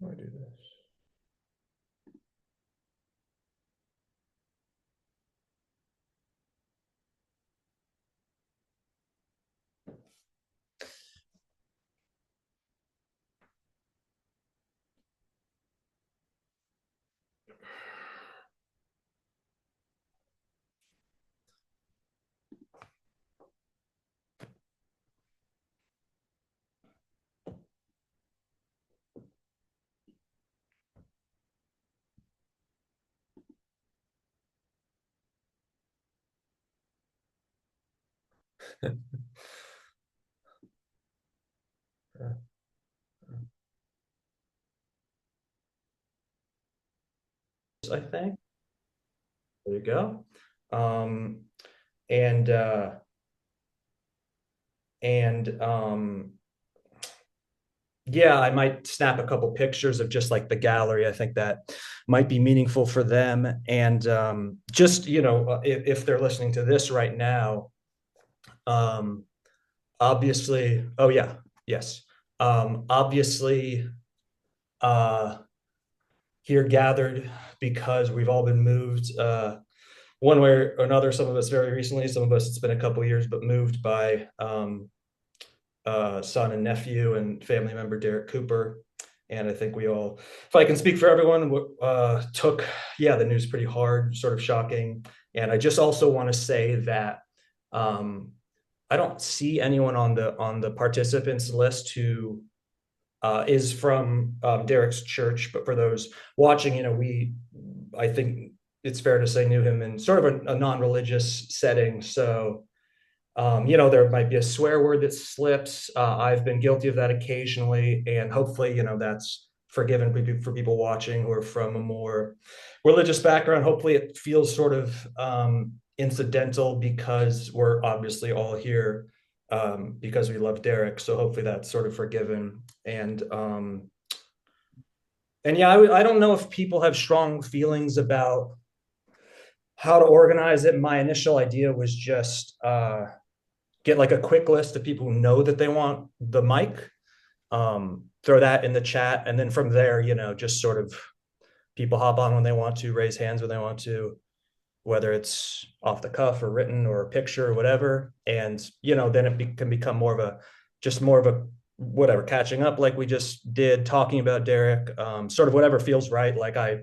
How do I do this? I think. There you go. Um, and uh, and yeah, I might snap a couple pictures of just like the gallery. I think that might be meaningful for them. And just, if they're listening to this right now, um, obviously, oh yeah, yes. Obviously, uh, here gathered because we've all been moved one way or another. Some of us very recently, some of us it's been a couple years, but moved by son and nephew and family member Derrick Cooper. And I think we all, if I can speak for everyone, took, yeah, the news pretty hard, sort of shocking. And I just also want to say that um, I don't see anyone on the participants list who is from Derrick's church. But for those watching, I think it's fair to say, knew him in sort of a non-religious setting. So there might be a swear word that slips. I've been guilty of that occasionally, and hopefully, that's forgiven for people watching who are from a more religious background. Hopefully, it feels sort of incidental because we're obviously all here because we love Derrick. So hopefully, that's sort of forgiven. And yeah, I don't know if people have strong feelings about how to organize it. My initial idea was just get like a quick list of people who know that they want the mic, throw that in the chat, and then from there, just sort of people hop on when they want to, raise hands when they want to, whether it's off the cuff or written or a picture or whatever. And then can become more of a whatever, catching up like we just did, talking about Derrick, sort of whatever feels right. Like I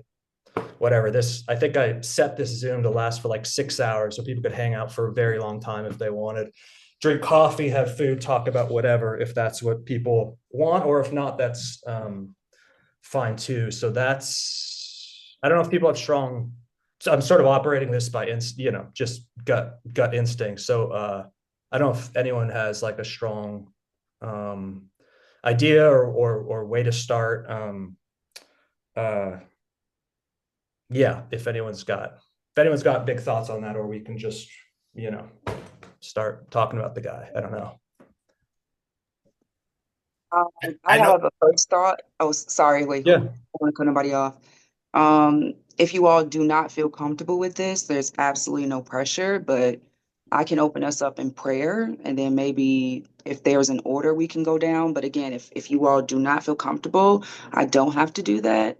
think I set this Zoom to last for like 6 hours so people could hang out for a very long time if they wanted, drink coffee, have food, talk about whatever, if that's what people want, or if not, that's fine too. So I don't know if people have strong, so I'm sort of operating this by, just gut instinct. So I don't know if anyone has like a strong um, idea or way to start. Uh, yeah, if anyone's got big thoughts on that, or we can just, you know, start talking about the guy. I don't know. I I know. have a first thought. Oh, sorry, wait, who? Yeah. I want to cut nobody off. If you all do not feel comfortable with this, there's absolutely no pressure, but I can open us up in prayer, and then maybe if there's an order we can go down. But again, if you all do not feel comfortable, I don't have to do that.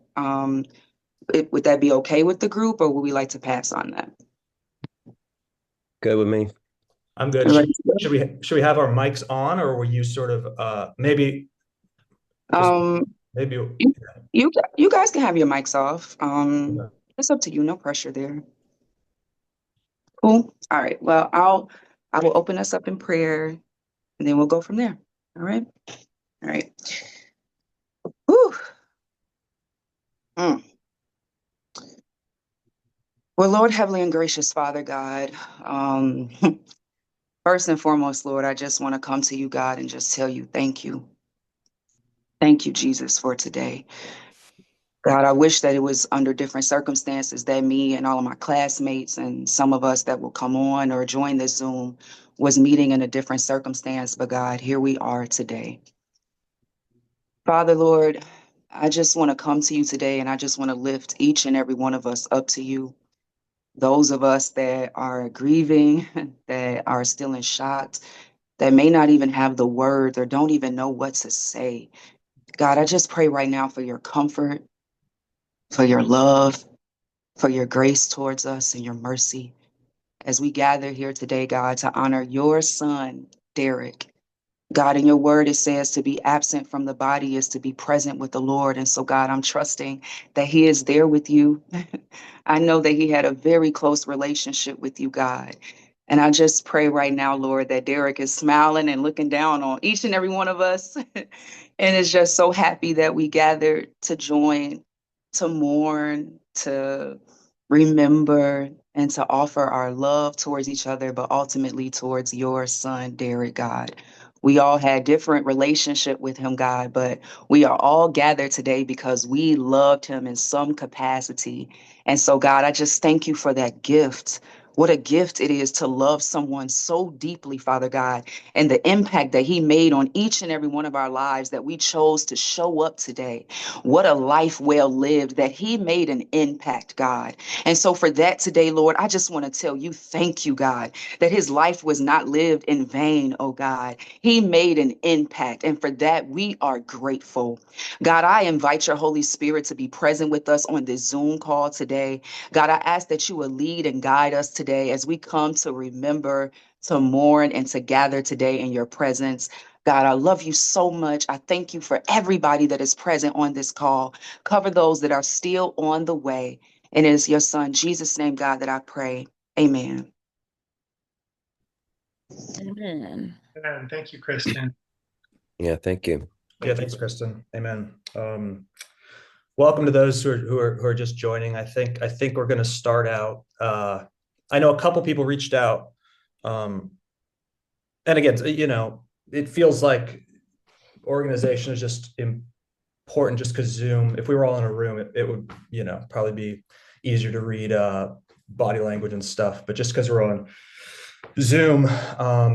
Would that be okay with the group, or would we like to pass on that? Good with me. I'm good. All Should, right. should we have our mics on, or were you sort of maybe just Um, maybe you, you guys can have your mics off. It's up to you. No pressure there. Cool. All right. Well, I will open us up in prayer and then we'll go from there. All right. All right. Whew. Mm. Well, Lord, Heavenly and Gracious Father God, um, first and foremost, Lord, I just want to come to you, God, and just tell you thank you. Thank you, Jesus, for today. God, I wish that it was under different circumstances that me and all of my classmates and some of us that will come on or join this Zoom was meeting in a different circumstance. But God, here we are today. Father, Lord, I just want to come to you today and I just want to lift each and every one of us up to you. Those of us that are grieving, that are still in shock, that may not even have the words or don't even know what to say. God, I just pray right now for your comfort, for your love, for your grace towards us and your mercy as we gather here today, God, to honor your son, Derrick. God, in your word, it says to be absent from the body is to be present with the Lord. And so, God, I'm trusting that he is there with you. I know that he had a very close relationship with you, God. And I just pray right now, Lord, that Derrick is smiling and looking down on each and every one of us and is just so happy that we gathered to join, to mourn, to remember, and to offer our love towards each other, but ultimately towards your son, Derrick, God. We all had different relationship with him, God, but we are all gathered today because we loved him in some capacity. And so, God, I just thank you for that gift. What a gift it is to love someone so deeply, Father God, and the impact that he made on each and every one of our lives that we chose to show up today. What a life well lived that he made an impact, God. And so for that today, Lord, I just want to tell you, thank you, God, that his life was not lived in vain, oh God. He made an impact. And for that, we are grateful. God, I invite your Holy Spirit to be present with us on this Zoom call today. God, I ask that you will lead and guide us today as we come to remember, to mourn, and to gather today in your presence. God, I love you so much. I thank you for everybody that is present on this call. Cover those that are still on the way. And it is your son, Jesus' name, God, that I pray. Amen. Amen. And thank you, Kristen. Yeah, thank you. Yeah, thanks, Kristen. Amen. Welcome to those who are just joining. I think we're going to start out. I know a couple people reached out, and again, it feels like organization is just important. Just because Zoom, if we were all in a room, it would probably be easier to read body language and stuff. But just because we're on Zoom,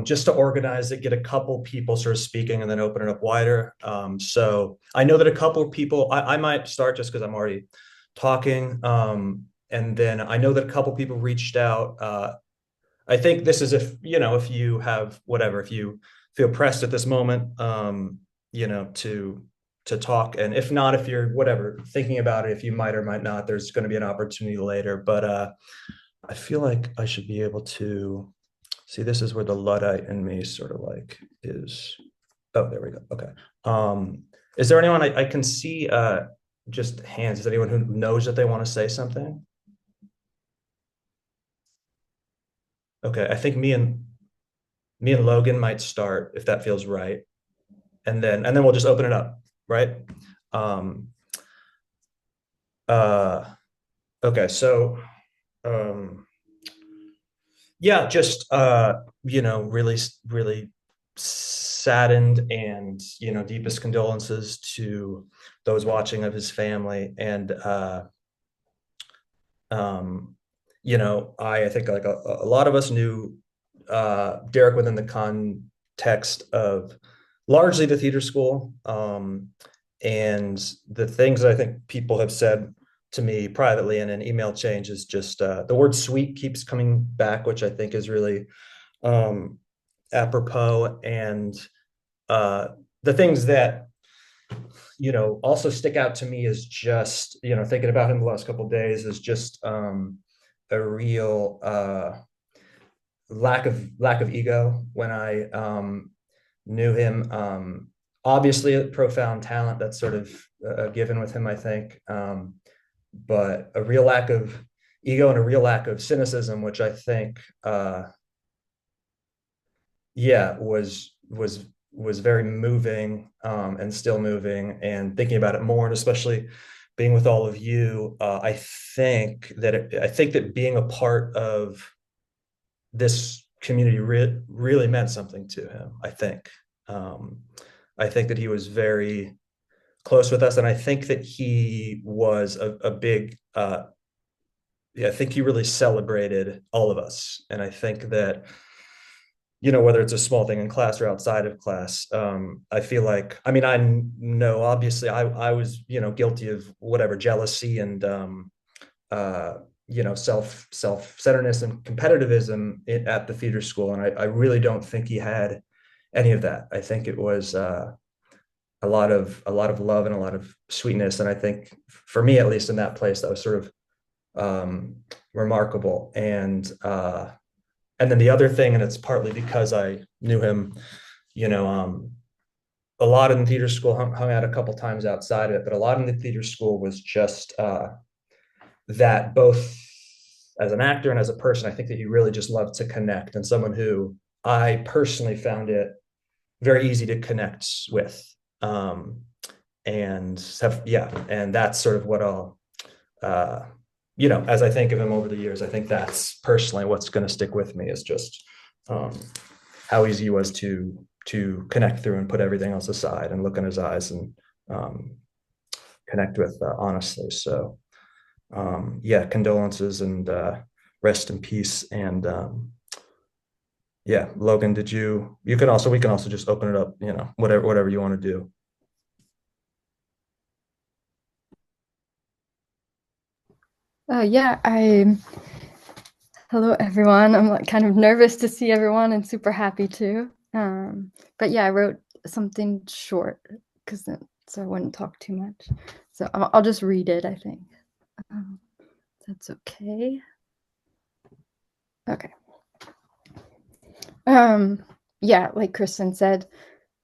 just to organize it, get a couple people sort of speaking and then open it up wider. So I know that a couple of people, I might start just because I'm already talking. And then I know that a couple of people reached out. I think this is if you have whatever, if you feel pressed at this moment, to talk. And if not, if you're whatever, thinking about it, if you might or might not, there's going to be an opportunity later. But I feel like I should be able to. See, this is where the Luddite in me sort of like is. Oh, there we go. Okay. Is there anyone I can see just hands? Is anyone who knows that they want to say something? Okay, I think me and Logan might start if that feels right. And then we'll just open it up, right? Okay, so yeah, just really, really saddened, and deepest condolences to those watching of his family. And I think like a lot of us knew Derrick within the context of largely the theater school, and the things that I think people have said to me privately in an email change is just the word sweet keeps coming back, which I think is really apropos. And the things that also stick out to me is just thinking about him the last couple of days is just a real lack of ego when I knew him. Obviously a profound talent that's sort of given with him, I think, but a real lack of ego and a real lack of cynicism, which I think was very moving, and still moving, and thinking about it more, and especially being with all of you. I think that being a part of this community really meant something to him. I think that he was very close with us, and I think that he was a big I think he really celebrated all of us. And I think that whether it's a small thing in class or outside of class, I feel like, I know obviously I was guilty of whatever jealousy and self-centeredness and competitivism at the theater school. And I really don't think he had any of that. I think it was a lot of love and a lot of sweetness. And I think for me, at least in that place, that was sort of remarkable. And then the other thing, and it's partly because I knew him, you know, a lot in theater school, hung out a couple times outside of it, but a lot in the theater school was just that both as an actor and as a person, I think that he really just loved to connect, and someone who I personally found it very easy to connect with. Um, and that's sort of what I'll, uh, as I think of him over the years, I think that's personally what's going to stick with me is just um, how easy he was to connect through and put everything else aside and look in his eyes and um, connect with honestly. So yeah, condolences and rest in peace. And yeah, Logan, we can also just open it up, whatever you want to do. Yeah, hello everyone. I'm like kind of nervous to see everyone and super happy too. But yeah, I wrote something short because so I wouldn't talk too much. So I'll just read it, I think. That's okay. Okay. Yeah, like Kristen said,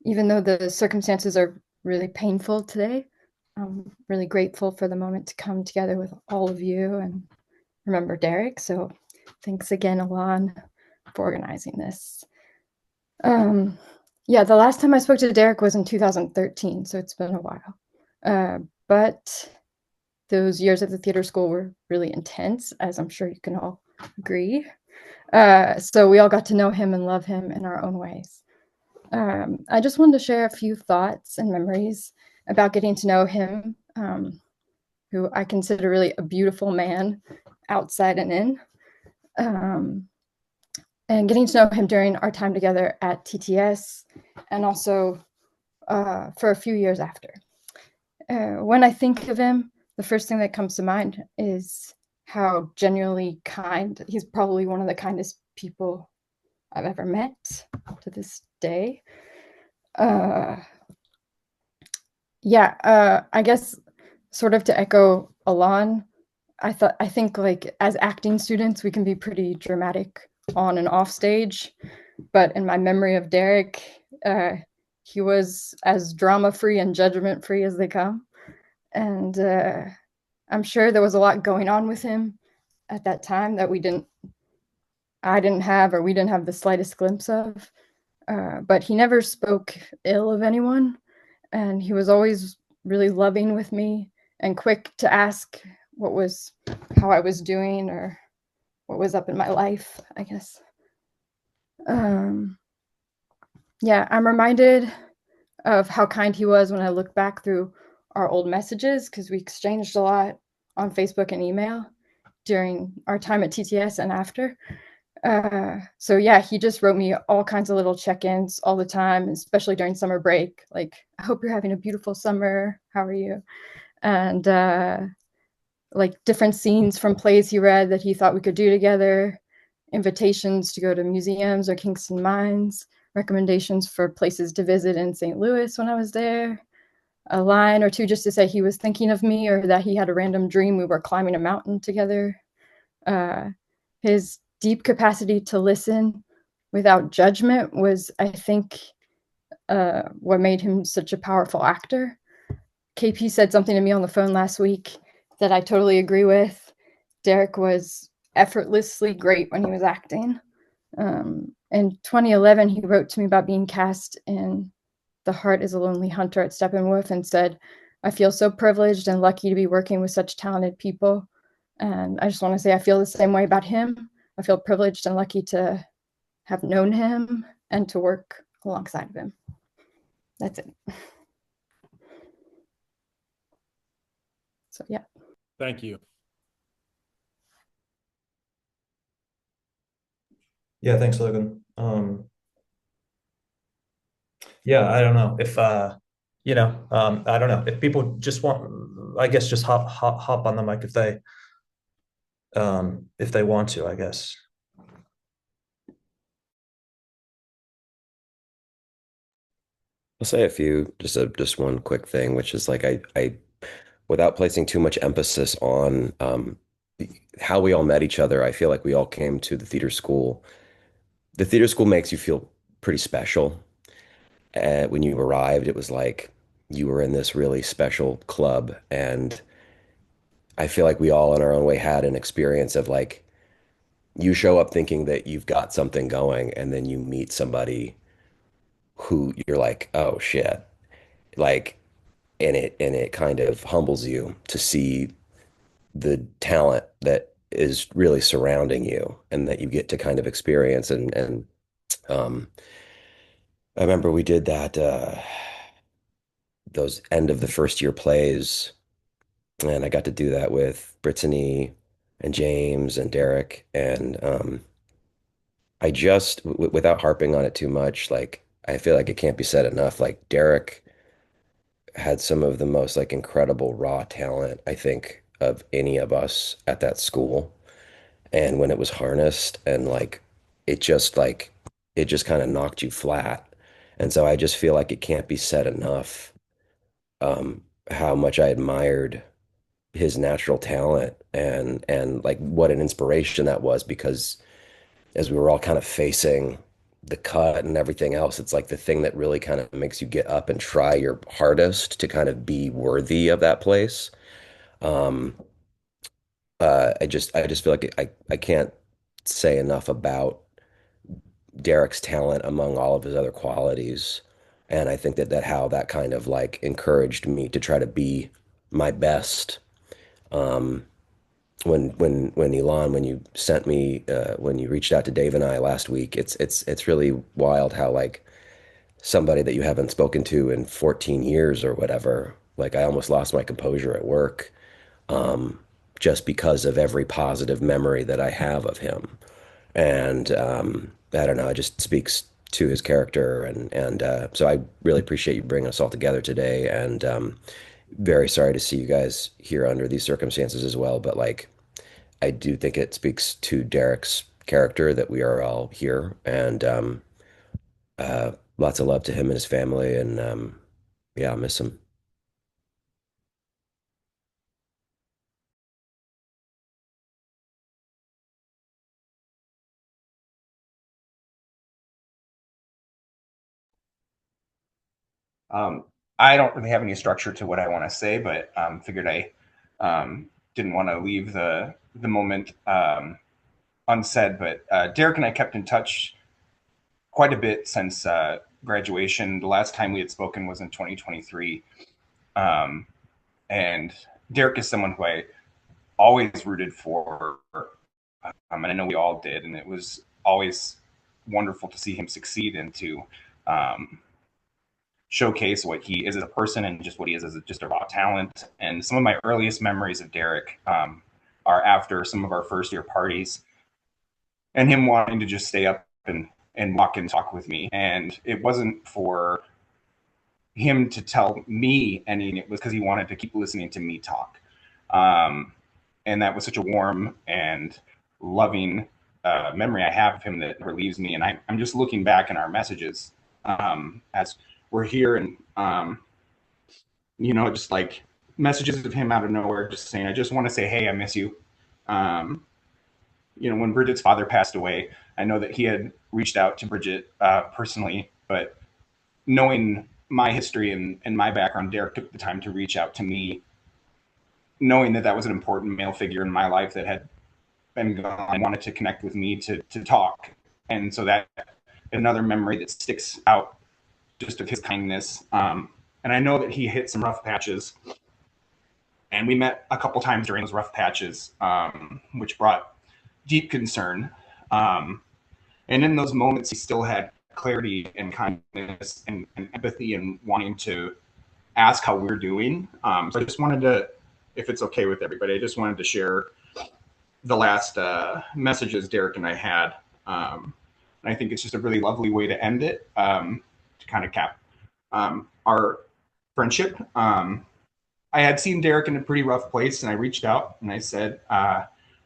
even though the circumstances are really painful today, I'm really grateful for the moment to come together with all of you and remember Derrick. So thanks again, Alon, for organizing this. Yeah, the last time I spoke to Derrick was in 2013, so it's been a while. But those years at the theater school were really intense, as I'm sure you can all agree. So we all got to know him and love him in our own ways. I just wanted to share a few thoughts and memories about getting to know him, who I consider really a beautiful man outside and in. And getting to know him during our time together at TTS and also for a few years after. When I think of him, the first thing that comes to mind is how genuinely kind. He's probably one of the kindest people I've ever met to this day. I guess sort of to echo Alon, I think like as acting students, we can be pretty dramatic on and off stage. But in my memory of Derrick, he was as drama free and judgment free as they come. And I'm sure there was a lot going on with him at that time that I didn't have, or we didn't have the slightest glimpse of. But he never spoke ill of anyone. And he was always really loving with me and quick to ask how I was doing or what was up in my life, I guess. Yeah, I'm reminded of how kind he was when I look back through our old messages, because we exchanged a lot on Facebook and email during our time at TTS and after. So yeah, he just wrote me all kinds of little check-ins all the time, especially during summer break. Like, I hope you're having a beautiful summer. How are you? And like different scenes from plays he read that he thought we could do together, invitations to go to museums or Kingston Mines, recommendations for places to visit in St. Louis when I was there, a line or two just to say he was thinking of me or that he had a random dream we were climbing a mountain together. His deep capacity to listen without judgment was, I think, what made him such a powerful actor. KP said something to me on the phone last week that I totally agree with. Derrick was effortlessly great when he was acting. In 2011, he wrote to me about being cast in The Heart is a Lonely Hunter at Steppenwolf and said, I feel so privileged and lucky to be working with such talented people. And I just want to say I feel the same way about him. I feel privileged and lucky to have known him and to work alongside of him. That's it. So, yeah. Thank you. Yeah, thanks, Logan. Yeah, I don't know if I don't know if people just want, I guess, just hop on the mic if they want to, I guess. I'll say a few, just one quick thing, which is like without placing too much emphasis on how we all met each other, I feel like we all came to the theater school. The theater school makes you feel pretty special. And when you arrived, it was like you were in this really special club, and I feel like we all in our own way had an experience of like you show up thinking that you've got something going, and then you meet somebody who you're like, oh shit. Like, and it kind of humbles you to see the talent that is really surrounding you and that you get to kind of experience. And um I remember we did that those end of the first year plays, and I got to do that with Brittany and James and Derrick. And I just without harping on it too much, like I feel like it can't be said enough. Like Derrick had some of the most like incredible raw talent, I think, of any of us at that school. And when it was harnessed and like it just kind of knocked you flat. And so I just feel like it can't be said enough how much I admired his natural talent and like what an inspiration that was, because as we were all kind of facing the cut and everything else, it's like the thing that really kind of makes you get up and try your hardest to kind of be worthy of that place. Um, I just feel like I can't say enough about Derrick's talent among all of his other qualities. And I think that how that kind of like encouraged me to try to be my best. Um, when Elon, when you sent me when you reached out to Dave and I last week, it's really wild how like somebody that you haven't spoken to in 14 years or whatever, like I almost lost my composure at work um, just because of every positive memory that I have of him. And I don't know, it just speaks to his character, and so I really appreciate you bringing us all together today, and very sorry to see you guys here under these circumstances as well. But like, I do think it speaks to Derrick's character that we are all here, and lots of love to him and his family, and yeah, I miss him. Um, I don't really have any structure to what I want to say, but figured I didn't want to leave the moment unsaid. But Derrick and I kept in touch quite a bit since graduation. The last time we had spoken was in 2023, um, and Derrick is someone who I always rooted for, and I know we all did, and it was always wonderful to see him succeed and to um, showcase what he is as a person and just what he is as just a raw talent. And some of my earliest memories of Derrick are after some of our first year parties and him wanting to just stay up and walk and talk with me. And it wasn't for him to tell me anything, it was because he wanted to keep listening to me talk. Um, and that was such a warm and loving memory I have of him that never leaves me. And I'm just looking back in our messages as we're here, and just like messages of him out of nowhere, just saying, "I just want to say, hey, I miss you." Um, when Bridget's father passed away, I know that he had reached out to Bridget personally, but knowing my history and my background, Derrick took the time to reach out to me, knowing that that was an important male figure in my life that had been gone. I wanted to connect with me to talk, and so that another memory that sticks out just of his kindness. And I know that he hit some rough patches, and we met a couple times during those rough patches, which brought deep concern. Um, and in those moments, he still had clarity and kindness and empathy and wanting to ask how we're doing. So I just wanted to, if it's okay with everybody, I just wanted to share the last messages Derrick and I had. And I think it's just a really lovely way to end it, to kind of cap our friendship. I had seen Derrick in a pretty rough place, and I reached out and I said,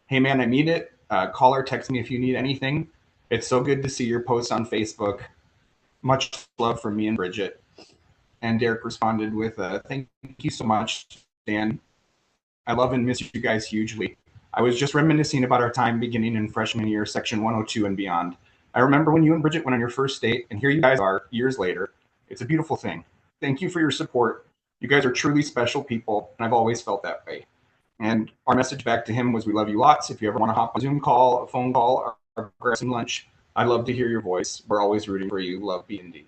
"Hey, man, I need it. Call or text me if you need anything. It's so good to see your posts on Facebook. Much love from me and Bridget." And Derrick responded with, "Thank you so much, Dan. I love and miss you guys hugely. I was just reminiscing about our time beginning in freshman year, section 102 and beyond. I remember when you and Bridget went on your first date, and here you guys are years later. It's a beautiful thing. Thank you for your support. You guys are truly special people, and I've always felt that way." And our message back to him was, "We love you lots. If you ever want to hop on a Zoom call, a phone call, or grab some lunch, I'd love to hear your voice. We're always rooting for you. Love, B&D."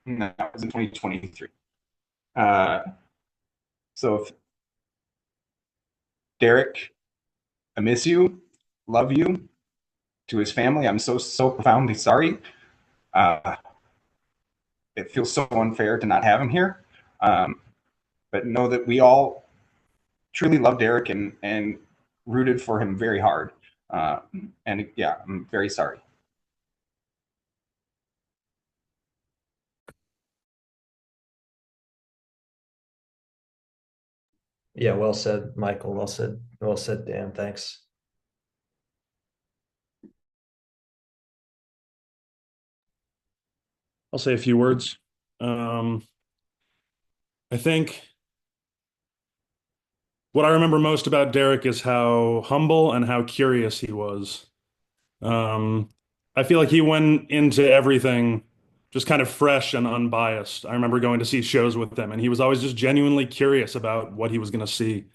And that was in 2023. Uh, so, Derrick, I miss you. Love you. To his family, I'm so profoundly sorry. Uh, it feels so unfair to not have him here. But know that we all truly love Derrick and rooted for him very hard. Uh, and yeah, I'm very sorry. Yeah, well said, Michael. Well said, Dan. Thanks. I'll say a few words. I think what I remember most about Derrick is how humble and how curious he was. Um, I feel like he went into everything just kind of fresh and unbiased. I remember going to see shows with him, and he was always just genuinely curious about what he was going to see.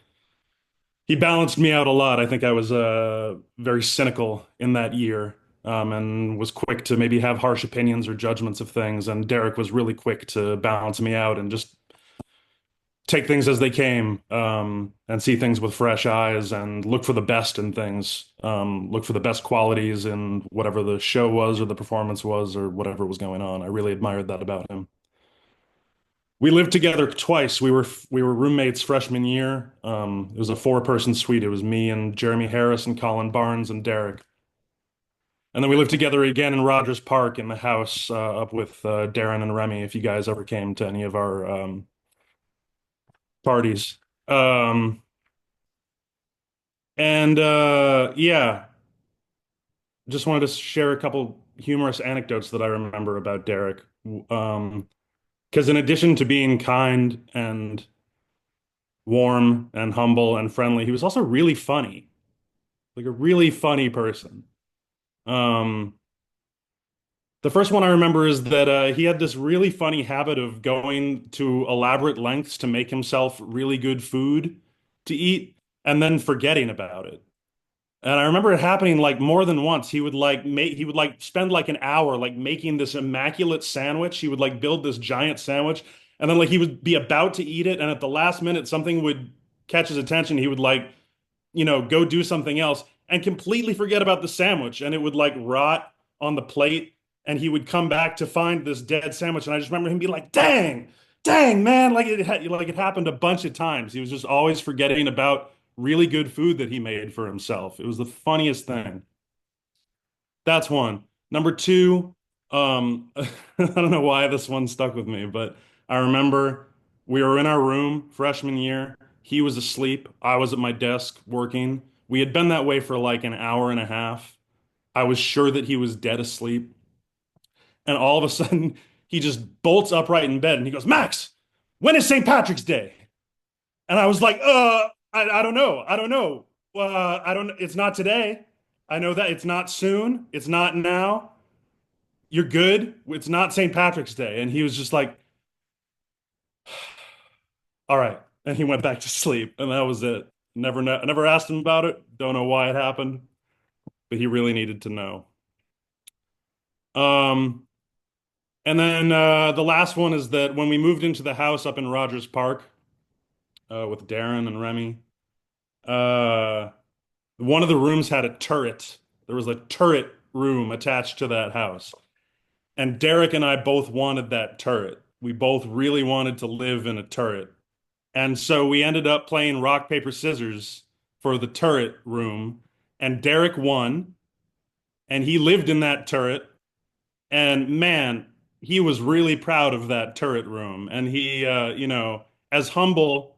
He balanced me out a lot. I think I was very cynical in that year, and was quick to maybe have harsh opinions or judgments of things. And Derrick was really quick to balance me out and just take things as they came, and see things with fresh eyes and look for the best in things, look for the best qualities in whatever the show was or the performance was or whatever was going on. I really admired that about him. We lived together twice. We were roommates freshman year. It was a four-person suite. It was me and Jeremy Harris and Colin Barnes and Derrick. And then we lived together again in Rogers Park in the house up with Darren and Remy. If you guys ever came to any of our parties. Um, and yeah, just wanted to share a couple humorous anecdotes that I remember about Derrick. Because in addition to being kind and warm and humble and friendly, he was also really funny, like a really funny person. Um, the first one I remember is that he had this really funny habit of going to elaborate lengths to make himself really good food to eat and then forgetting about it. And I remember it happening like more than once. He would like spend like an hour like making this immaculate sandwich. He would like build this giant sandwich and then like he would be about to eat it and at the last minute something would catch his attention. He would like, go do something else and completely forget about the sandwich and it would like rot on the plate and he would come back to find this dead sandwich and I just remember him being like, "Dang, dang, man." Like it happened a bunch of times. He was just always forgetting about really good food that he made for himself. It was the funniest thing. That's one. Number two, I don't know why this one stuck with me, but I remember we were in our room freshman year. He was asleep. I was at my desk working. We had been that way for like an hour and a half. I was sure that he was dead asleep. And all of a sudden, he just bolts upright in bed and he goes, "Max, when is St. Patrick's Day?" And I was like, I don't know. I don't know. It's not today. I know that it's not soon. It's not now. You're good. It's not St. Patrick's Day. And he was just like, "All right." And he went back to sleep. And that was it. I never asked him about it. Don't know why it happened, but he really needed to know. Um, and then the last one is that when we moved into the house up in Rogers Park with Darren and Remy, uh, one of the rooms had a turret. There was a turret room attached to that house. And Derrick and I both wanted that turret. We both really wanted to live in a turret. And so we ended up playing rock, paper, scissors for the turret room. And Derrick won. And he lived in that turret. And man, he was really proud of that turret room. And he, as humble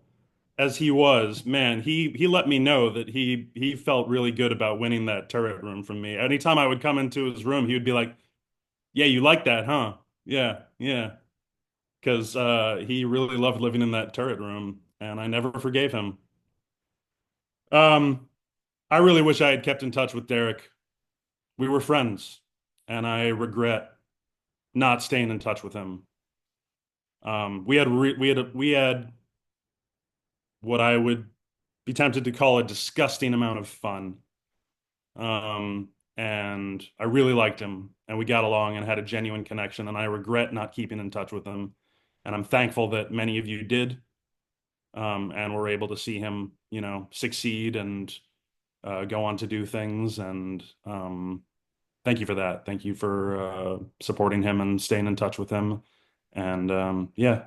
as he was, man, he let me know that he felt really good about winning that turret room from me. Anytime I would come into his room, he would be like, "Yeah, you like that, huh? Yeah, yeah." because he really loved living in that turret room, and I never forgave him. Um, I really wish I had kept in touch with Derrick. We were friends, and I regret not staying in touch with him. We had what I would be tempted to call a disgusting amount of fun. And I really liked him, and we got along and had a genuine connection. And I regret not keeping in touch with him. And I'm thankful that many of you did, and were able to see him, succeed and go on to do things. And thank you for that. Thank you for supporting him and staying in touch with him. And yeah,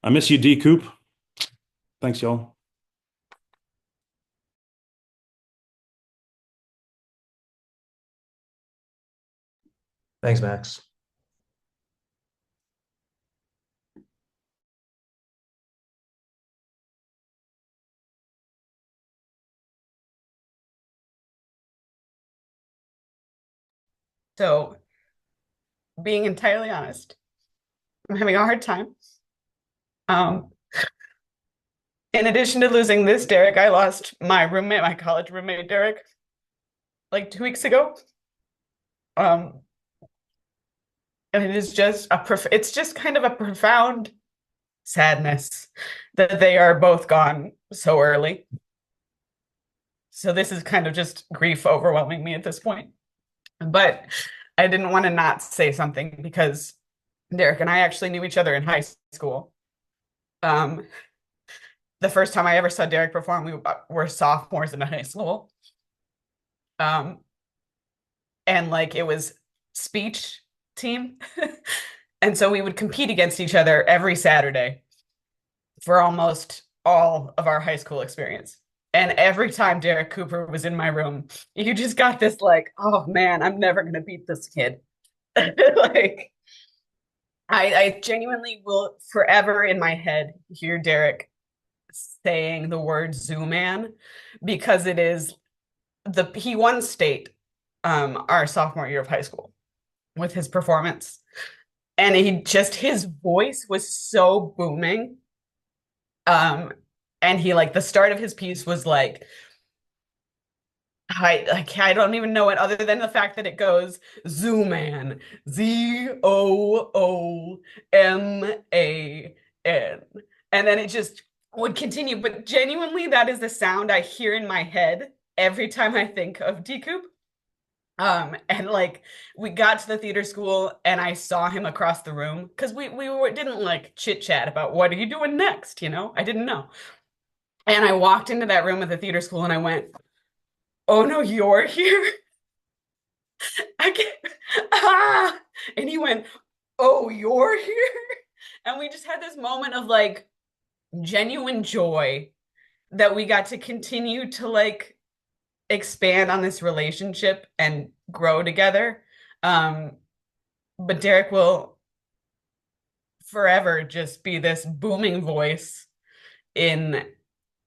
I miss you, D Coop. Thanks, y'all. Thanks, Max. So, being entirely honest, I'm having a hard time. Um, in addition to losing this Derrick, I lost my roommate, my college roommate Derrick, like 2 weeks ago. Um, and it is just it's just kind of a profound sadness that they are both gone so early. So this is kind of just grief overwhelming me at this point. But I didn't want to not say something because Derrick and I actually knew each other in high school. Um, the first time I ever saw Derrick perform, we were sophomores in high school. Um, and like it was speech team. And so we would compete against each other every Saturday for almost all of our high school experience. And every time Derrick Cooper was in my room, you just got this like, oh man, I'm never gonna beat this kid. Like I genuinely will forever in my head hear Derrick saying the word Zoo Man because it is he won state our sophomore year of high school with his performance. And his voice was so booming. And he like the start of his piece was like I don't even know it other than the fact that it goes Zoo Man, Zooman, and then it just would continue. But genuinely, that is the sound I hear in my head every time I think of D Coop. And like we got to the theater school and I saw him across the room because didn't like chit chat about what are you doing next, I didn't know. And I walked into that room at the theater school and I went, oh no, you're here. I can't and he went, oh, you're here. And we just had this moment of like genuine joy that we got to continue to like expand on this relationship and grow together. But Derrick will forever just be this booming voice in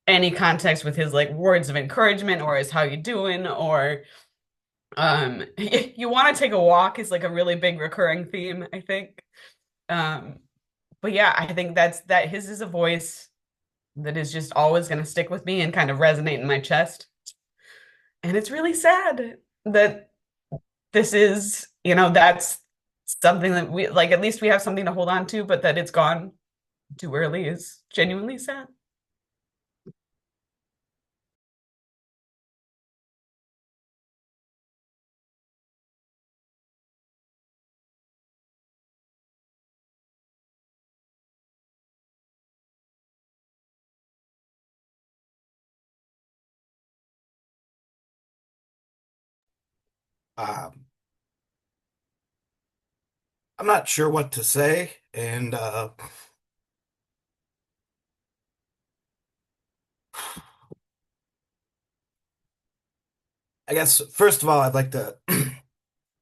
any context with his like words of encouragement or his how you doing or you want to take a walk is like a really big recurring theme, I think. Um but yeah, I think that his is a voice that is just always going to stick with me and kind of resonate in my chest. And it's really sad that this is, that's something that we like, at least we have something to hold on to, but that it's gone too early is genuinely sad. Um, I'm not sure what to say, and I guess first of all, I'd like to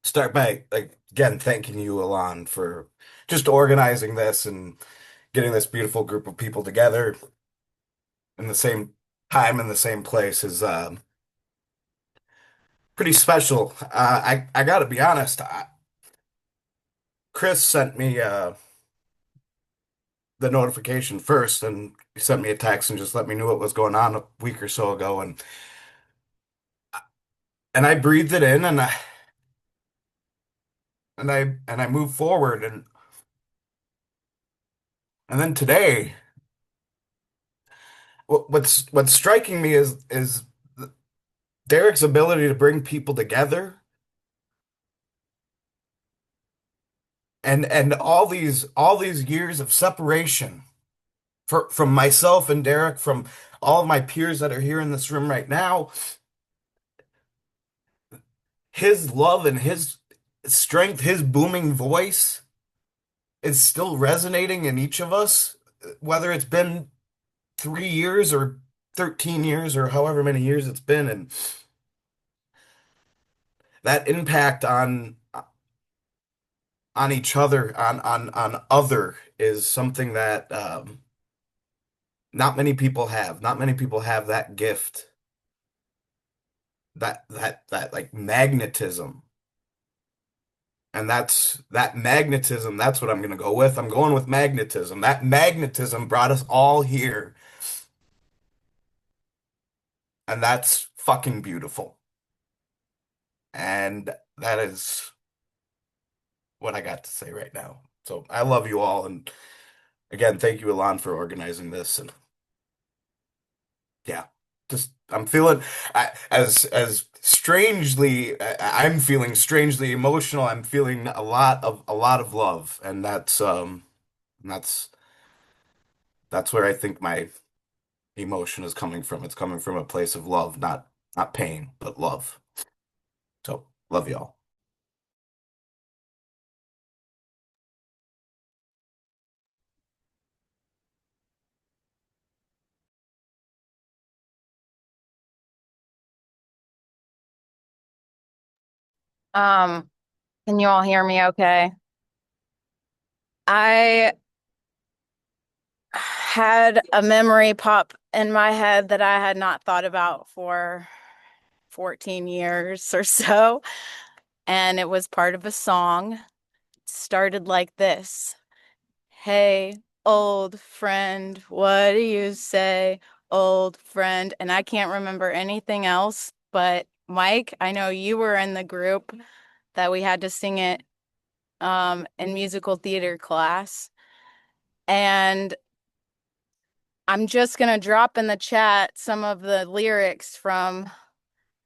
start by like again thanking you, Alon, for just organizing this and getting this beautiful group of people together in the same time in the same place is pretty special. I got to be honest. Chris sent me the notification first, and he sent me a text and just let me know what was going on a week or so ago, and I breathed it in, and I moved forward, and then today, what's striking me is Derrick's ability to bring people together, and all these years of separation from myself and Derrick, from all of my peers that are here in this room right now. His love and his strength, his booming voice is still resonating in each of us, whether it's been 3 years or 13 years or however many years it's been. And that impact on each other, on other, is something that not many people have. Not many people have that gift, that like magnetism. And that magnetism, that's what I'm going to go with. I'm going with magnetism. That magnetism brought us all here. And that's fucking beautiful. And that is what I got to say right now. So I love you all. And again, thank you, Alon, for organizing this. And yeah, just I'm feeling as strangely, I'm feeling strangely emotional. I'm feeling a lot of love. And that's that's where I think my emotion is coming from. It's coming from a place of love, not pain, but love. So love y'all. Um, can you all hear me okay? I had a memory pop in my head that I had not thought about for 14 years or so, and it was part of a song. It started like this. Hey, old friend, what do you say, old friend? And I can't remember anything else, but Mike, I know you were in the group that we had to sing it in musical theater class. And I'm just going to drop in the chat some of the lyrics from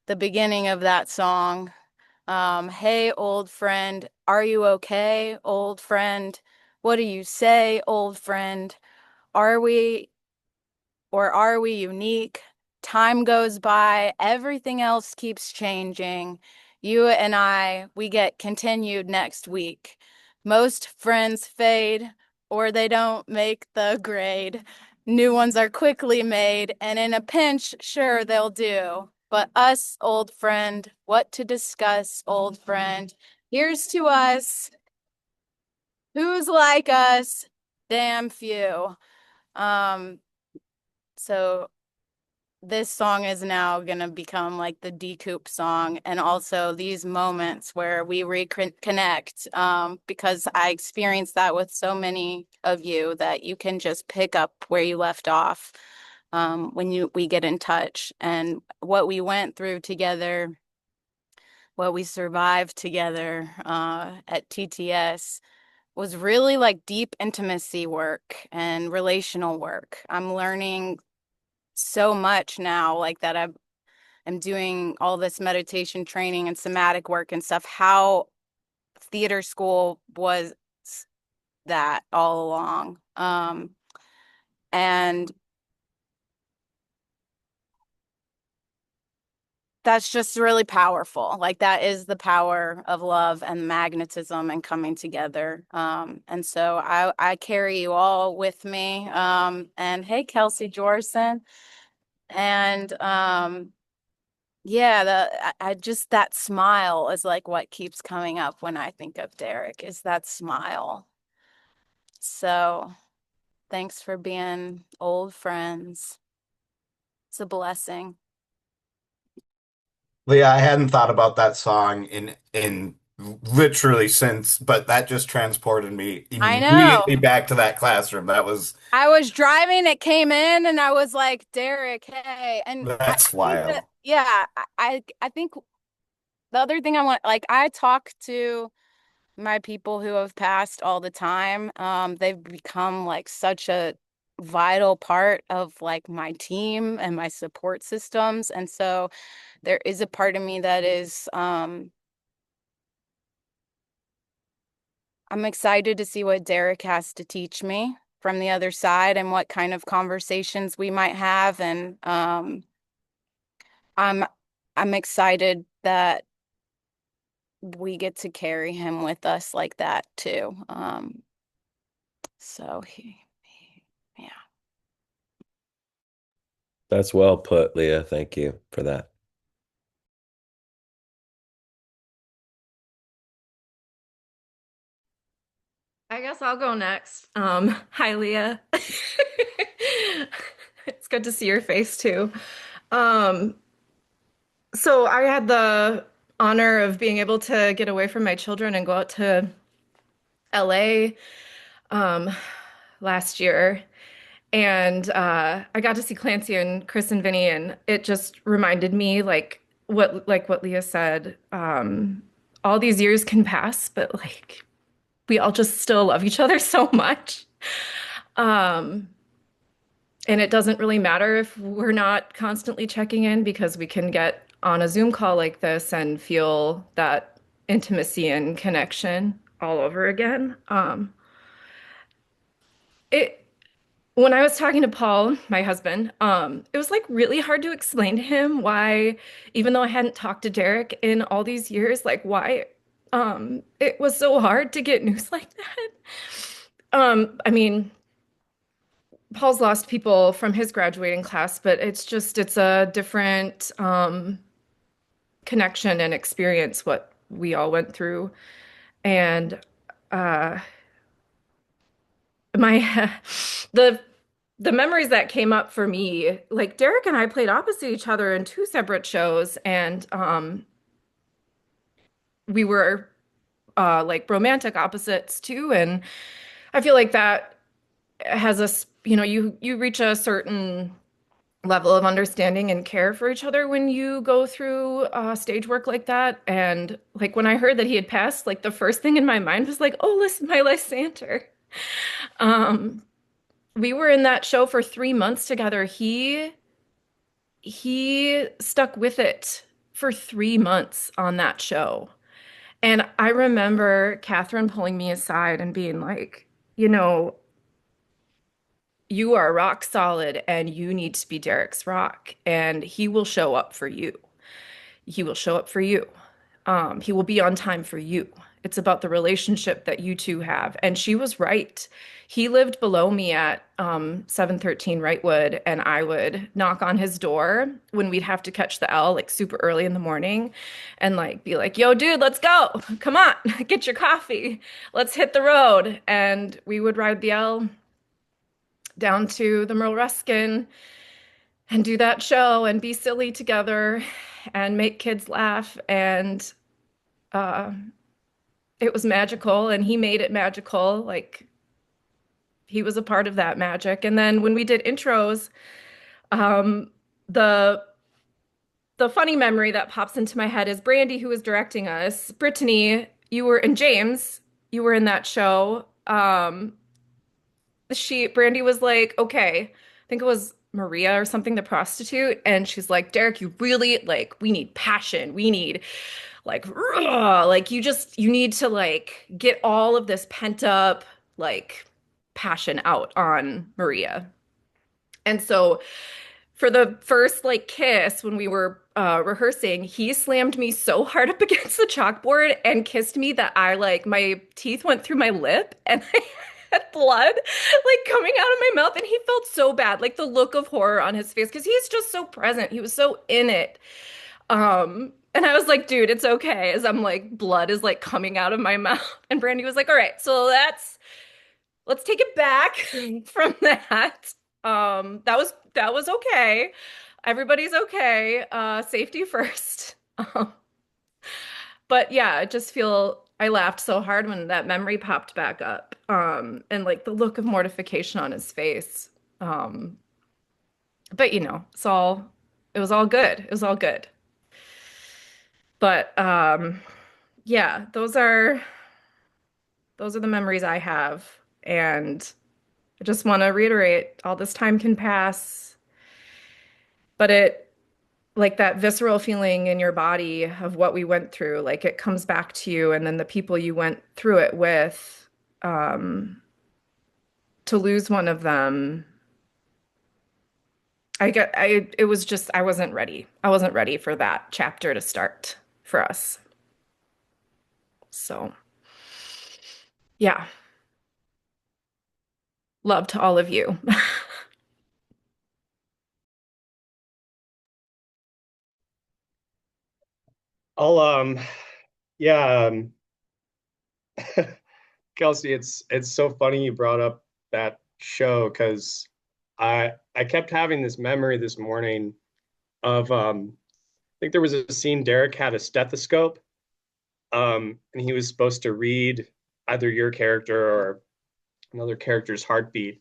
the beginning of that song. Hey, old friend, are you okay, old friend? What do you say, old friend? Are we or are we unique? Time goes by, everything else keeps changing. You and I, we get continued next week. Most friends fade or they don't make the grade. New ones are quickly made, and in a pinch, sure they'll do. But us, old friend, what to discuss, old friend? Here's to us. Who's like us? Damn few. Um, so this song is now going to become like the decoup song, and also these moments where we reconnect, because I experienced that with so many of you, that you can just pick up where you left off when we get in touch, and what we went through together, what we survived together at TTS was really like deep intimacy work and relational work. I'm learning so much now, like that I'm doing all this meditation training and somatic work and stuff, how theater school was that all along. And that's just really powerful. Like that is the power of love and magnetism and coming together. And so I carry you all with me. And hey, Kelsey Jorson. And yeah, I just, that smile is like what keeps coming up when I think of Derrick, is that smile. So thanks for being old friends. It's a blessing. Leah, I hadn't thought about that song in literally since, but that just transported me I know. immediately back to that classroom. I was driving, it came in, and I was like, Derrick, hey. And I That's think that, wild. yeah, I think the other thing I want, like, I talk to my people who have passed all the time. They've become like such a vital part of like my team and my support systems. And so there is a part of me that is, I'm excited to see what Derrick has to teach me from the other side and what kind of conversations we might have. And I'm I'm excited that we get to carry him with us like that too. So yeah. That's well put, Leah. Thank you for that. I guess I'll go next. Hi, Leah. It's good to see your face too. Um, so I had the honor of being able to get away from my children and go out to LA um, last year. And I got to see Clancy and Chris and Vinny, and it just reminded me like what Leah said. All these years can pass, but like we all just still love each other so much. Um, and it doesn't really matter if we're not constantly checking in because we can get on a Zoom call like this and feel that intimacy and connection all over again. It When I was talking to Paul, my husband, it was like really hard to explain to him why, even though I hadn't talked to Derrick in all these years, like why it was so hard to get news like that. I mean, Paul's lost people from his graduating class, but it's a different connection and experience what we all went through. And uh my the the memories that came up for me, like Derrick and I played opposite each other in two separate shows, and we were like romantic opposites too. And I feel like that has us, you reach a certain level of understanding and care for each other when you go through stage work like that. And like when I heard that he had passed, like the first thing in my mind was like, oh, listen, my Lysander. Um, we were in that show for 3 months together. He stuck with it for 3 months on that show. And I remember Catherine pulling me aside and being like, you know, you are rock solid and you need to be Derrick's rock, and he will show up for you. He will show up for you. He will be on time for you. It's about the relationship that you two have. And she was right. He lived below me at 713 Wrightwood, and I would knock on his door when we'd have to catch the L like super early in the morning and like be like, yo, dude, let's go. Come on, get your coffee. Let's hit the road. And we would ride the L down to the Merle Ruskin and do that show and be silly together and make kids laugh. And uh, it was magical, and he made it magical. Like he was a part of that magic. And then when we did intros, um, the the funny memory that pops into my head is Brandy, who was directing us. Brittany, you were, and James, you were in that show. Brandy was like, okay, I think it was Maria or something, the prostitute, and she's like, Derrick, you really like, we need passion. We need like, like you need to like get all of this pent up like passion out on Maria. And so for the first like kiss when we were rehearsing, he slammed me so hard up against the chalkboard and kissed me that I like my teeth went through my lip and I had blood like coming out of my mouth, and he felt so bad, like the look of horror on his face because he's just so present. He was so in it. And I was like, dude, it's okay. As I'm like, blood is like coming out of my mouth. And Brandy was like, all right, so let's take it back from that. That was okay. Everybody's okay. Safety first. But yeah, I just feel I laughed so hard when that memory popped back up. And like the look of mortification on his face. But it was all good. It was all good. But yeah, those are the memories I have. And I just want to reiterate, all this time can pass, but it like that visceral feeling in your body of what we went through, like it comes back to you, and then the people you went through it with, um, to lose one of them, it was just, I wasn't ready. I wasn't ready for that chapter to start for us. So, yeah, love to all of you. I'll yeah, Kelsey, it's so funny you brought up that show because I kept having this memory this morning of I think there was a scene Derrick had a stethoscope and he was supposed to read either your character or another character's heartbeat,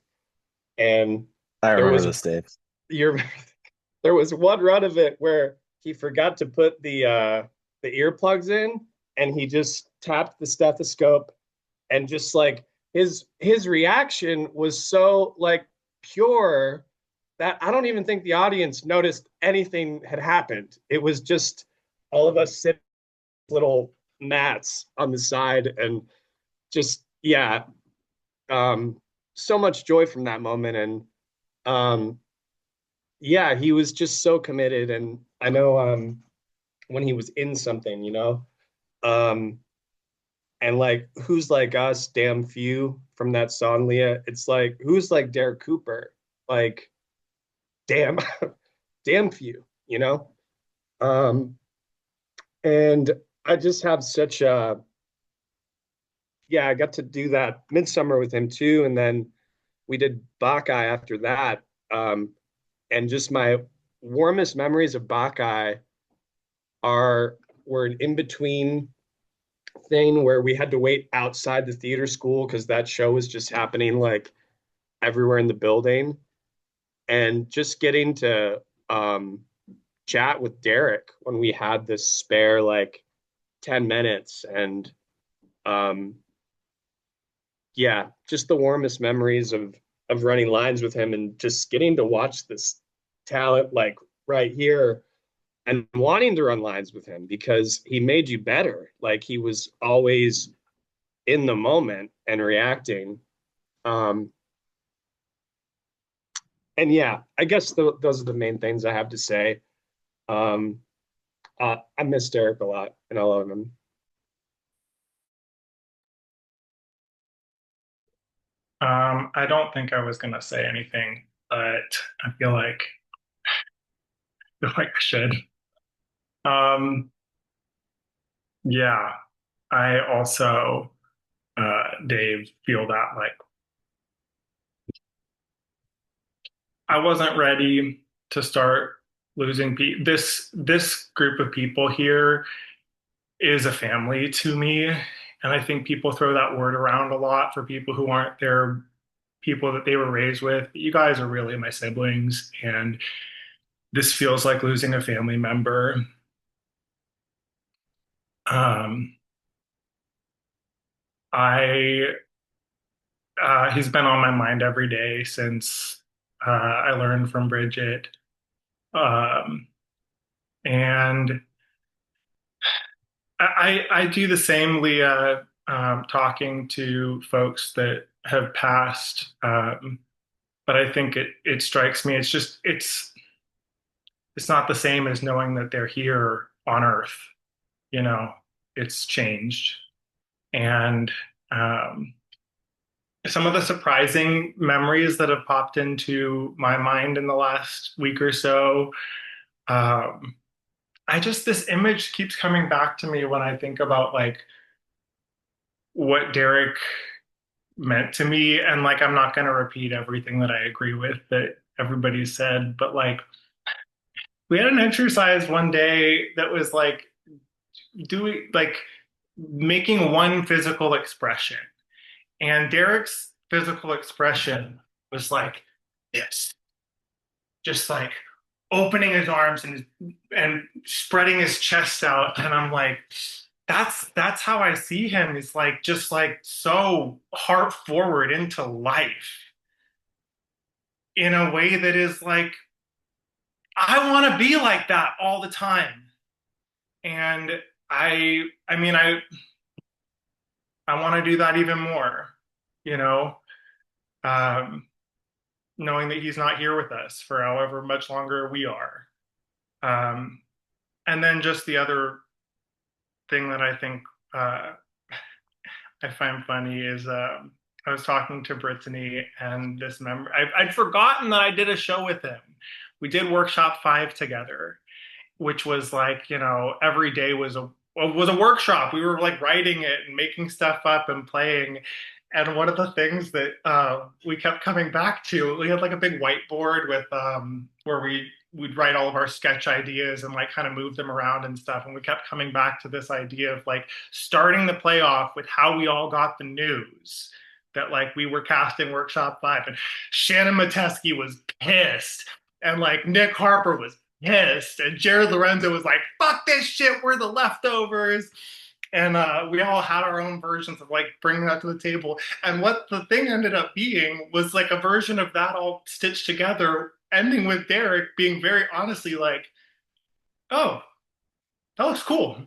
and I there remember was this, Dave. your there was one run of it where he forgot to put the earplugs in and he just tapped the stethoscope, and just like his reaction was so like pure that I don't even think the audience noticed anything had happened. It was just all of us sitting little mats on the side, and just yeah, um so much joy from that moment. And um yeah, he was just so committed. And I know when he was in something, um and like who's like us, damn few, from that song, Leah. It's like who's like Derek Cooper, like damn damn few, um and I just have such a yeah, I got to do that Midsummer with him too, and then we did Bacchae after that. And just my warmest memories of Bacchae are were an in between thing where we had to wait outside the theater school because that show was just happening like everywhere in the building, and just getting to chat with Derrick when we had this spare like 10 minutes. And um, yeah, just the warmest memories of running lines with him and just getting to watch this talent like right here, and wanting to run lines with him because he made you better. Like he was always in the moment and reacting. Um, and yeah, I guess those are the main things I have to say. Um, I miss Derrick a lot and I love him. I don't think I was gonna say anything, but I feel like I should. Um, yeah, I also, Dave, feel that like I wasn't ready to start losing people. This group of people here is a family to me, and I think people throw that word around a lot for people who aren't their people that they were raised with. But you guys are really my siblings, and this feels like losing a family member. Um, I He's been on my mind every day since I learned from Bridget, um, and I do the same, Leah, talking to folks that have passed. But I think it strikes me. It's not the same as knowing that they're here on Earth. You know, it's changed, and um, some of the surprising memories that have popped into my mind in the last week or so. Um, this image keeps coming back to me when I think about like what Derek meant to me. And like, I'm not going to repeat everything that I agree with that everybody said, but like, we had an exercise one day that was like doing like making one physical expression. And Derek's physical expression was like this, just like opening his arms and spreading his chest out. And I'm like, that's how I see him. Is like just like so heart forward into life in a way that is like, I want to be like that all the time. And I mean, I want to do that even more, you know, um, knowing that he's not here with us for however much longer we are. Um, and then just the other thing that I think uh, I find funny is I was talking to Brittany and this member. I'd forgotten that I did a show with him. We did Workshop 5 together, which was like, you know, every day was a workshop. We were like writing it and making stuff up and playing. And one of the things that we kept coming back to, we had like a big whiteboard with where we'd write all of our sketch ideas and like kind of move them around and stuff. And we kept coming back to this idea of like starting the playoff with how we all got the news that like we were cast in Workshop 5, and Shannon Mateski was pissed, and like Nick Harper was pissed, and Jared Lorenzo was like, "Fuck this shit, we're the leftovers." And we all had our own versions of like bringing that to the table. And what the thing ended up being was like a version of that all stitched together, ending with Derrick being very honestly like, "Oh, that looks cool."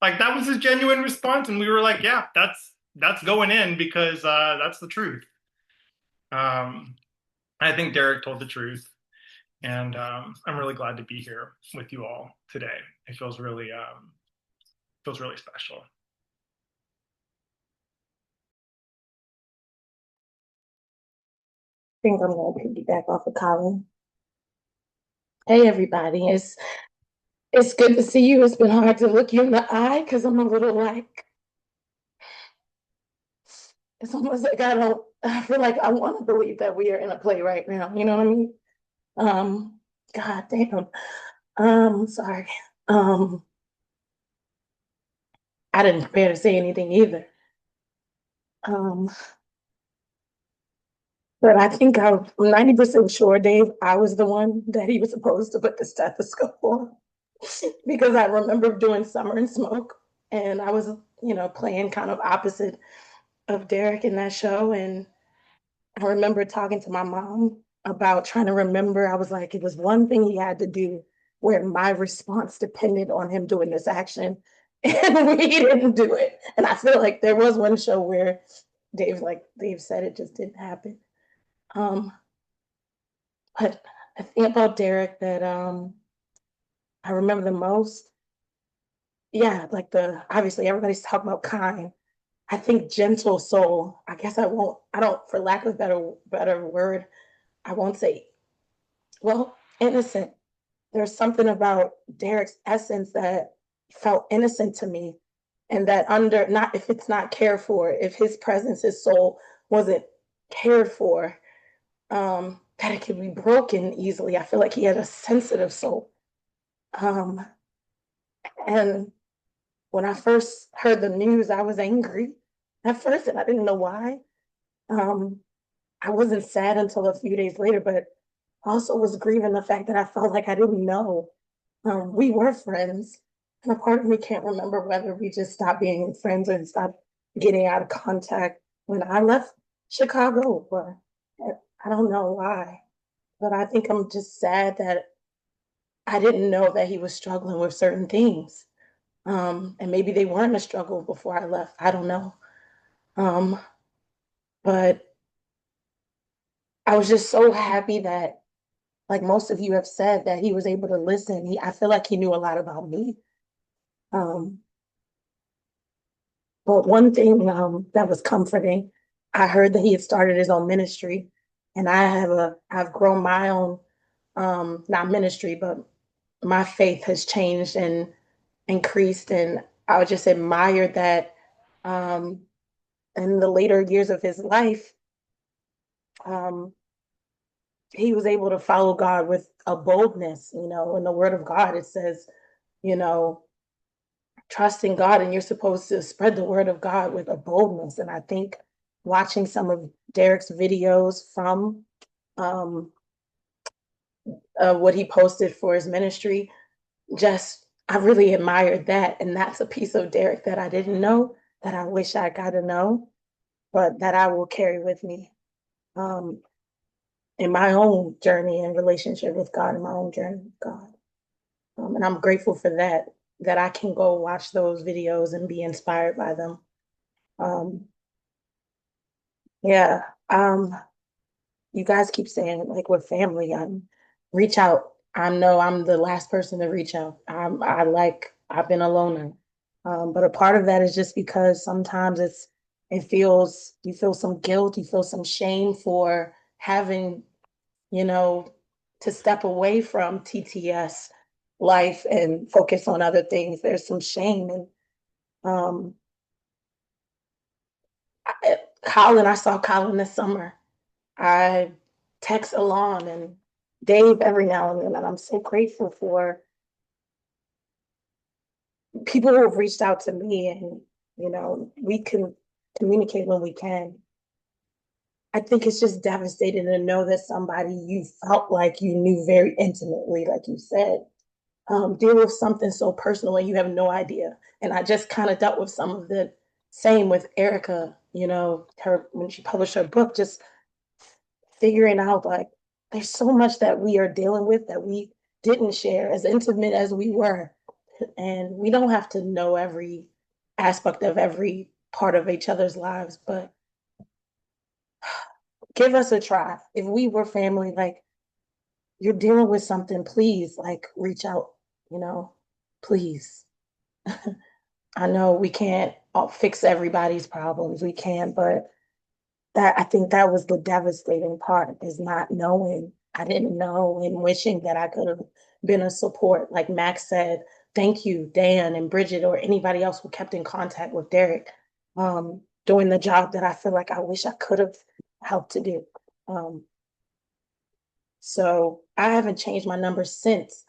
Like that was his genuine response, and we were like, "Yeah, that's going in because that's the truth." Um, I think Derrick told the truth, and I'm really glad to be here with you all today. It feels really special. I think I'm gonna piggyback off of Colin. Hey everybody, it's good to see you. It's been hard to look you in the eye because I'm a little like it's almost like I feel like I want to believe that we are in a play right now. You know what I mean? Um, God damn. Sorry. Um, I didn't prepare to say anything either. Um, but I think I'm 90% sure, Dave, I was the one that he was supposed to put the stethoscope on. Because I remember doing Summer and Smoke, and I was, playing kind of opposite of Derrick in that show. And I remember talking to my mom about trying to remember. I was like, it was one thing he had to do where my response depended on him doing this action, and we didn't do it. And I feel like there was one show where Dave said, it just didn't happen. But I think about Derrick that I remember the most. Yeah, like obviously everybody's talking about kind. I think gentle soul. I guess I don't, for lack of better word, I won't say, well, innocent. There's something about Derrick's essence that felt innocent to me. And that not if it's not cared for, if his presence, his soul wasn't cared for, that it could be broken easily. I feel like he had a sensitive soul. Um, and when I first heard the news, I was angry at first, and I didn't know why. Um, I wasn't sad until a few days later, but also was grieving the fact that I felt like I didn't know. We were friends, and a part of me can't remember whether we just stopped being friends and stopped getting out of contact when I left Chicago, but I don't know why. But I think I'm just sad that I didn't know that he was struggling with certain things. And maybe they weren't a struggle before I left. I don't know. Um, but I was just so happy that, like most of you have said, that he was able to listen. I feel like he knew a lot about me. Um, but one thing that was comforting, I heard that he had started his own ministry, and I've grown my own, not ministry, but my faith has changed and increased, and I would just admire that. Um, in the later years of his life, um, he was able to follow God with a boldness. In the word of God, it says, you know, trust in God, and you're supposed to spread the word of God with a boldness. And I think watching some of Derrick's videos from um, what he posted for his ministry, just I really admired that. And that's a piece of Derrick that I didn't know, that I wish I got to know, but that I will carry with me um, in my own journey and relationship with God, in my own journey with God. And I'm grateful for that, that I can go watch those videos and be inspired by them. Um, yeah. You guys keep saying like we're family. Reach out. I know I'm the last person to reach out. I've been a loner. But a part of that is just because sometimes you feel some guilt, you feel some shame for having, you know, to step away from TTS life and focus on other things. There's some shame. And um I saw Colin this summer. I text Alon and Dave every now and then, and I'm so grateful for people who have reached out to me, and we can communicate when we can. I think it's just devastating to know that somebody you felt like you knew very intimately, like you said, deal with something so personal and you have no idea. And I just kind of dealt with some of the same with Erica, her when she published her book, just figuring out like there's so much that we are dealing with that we didn't share, as intimate as we were. And we don't have to know every aspect of every part of each other's lives, but give us a try. If we were family, like you're dealing with something, please like reach out, you know, please. I know we can't fix everybody's problems. We can't, but that I think that was the devastating part, is not knowing. I didn't know, and wishing that I could have been a support. Like Max said, thank you, Dan and Bridget, or anybody else who kept in contact with Derrick, doing the job that I feel like I wish I could have helped to do. Um, so I haven't changed my number since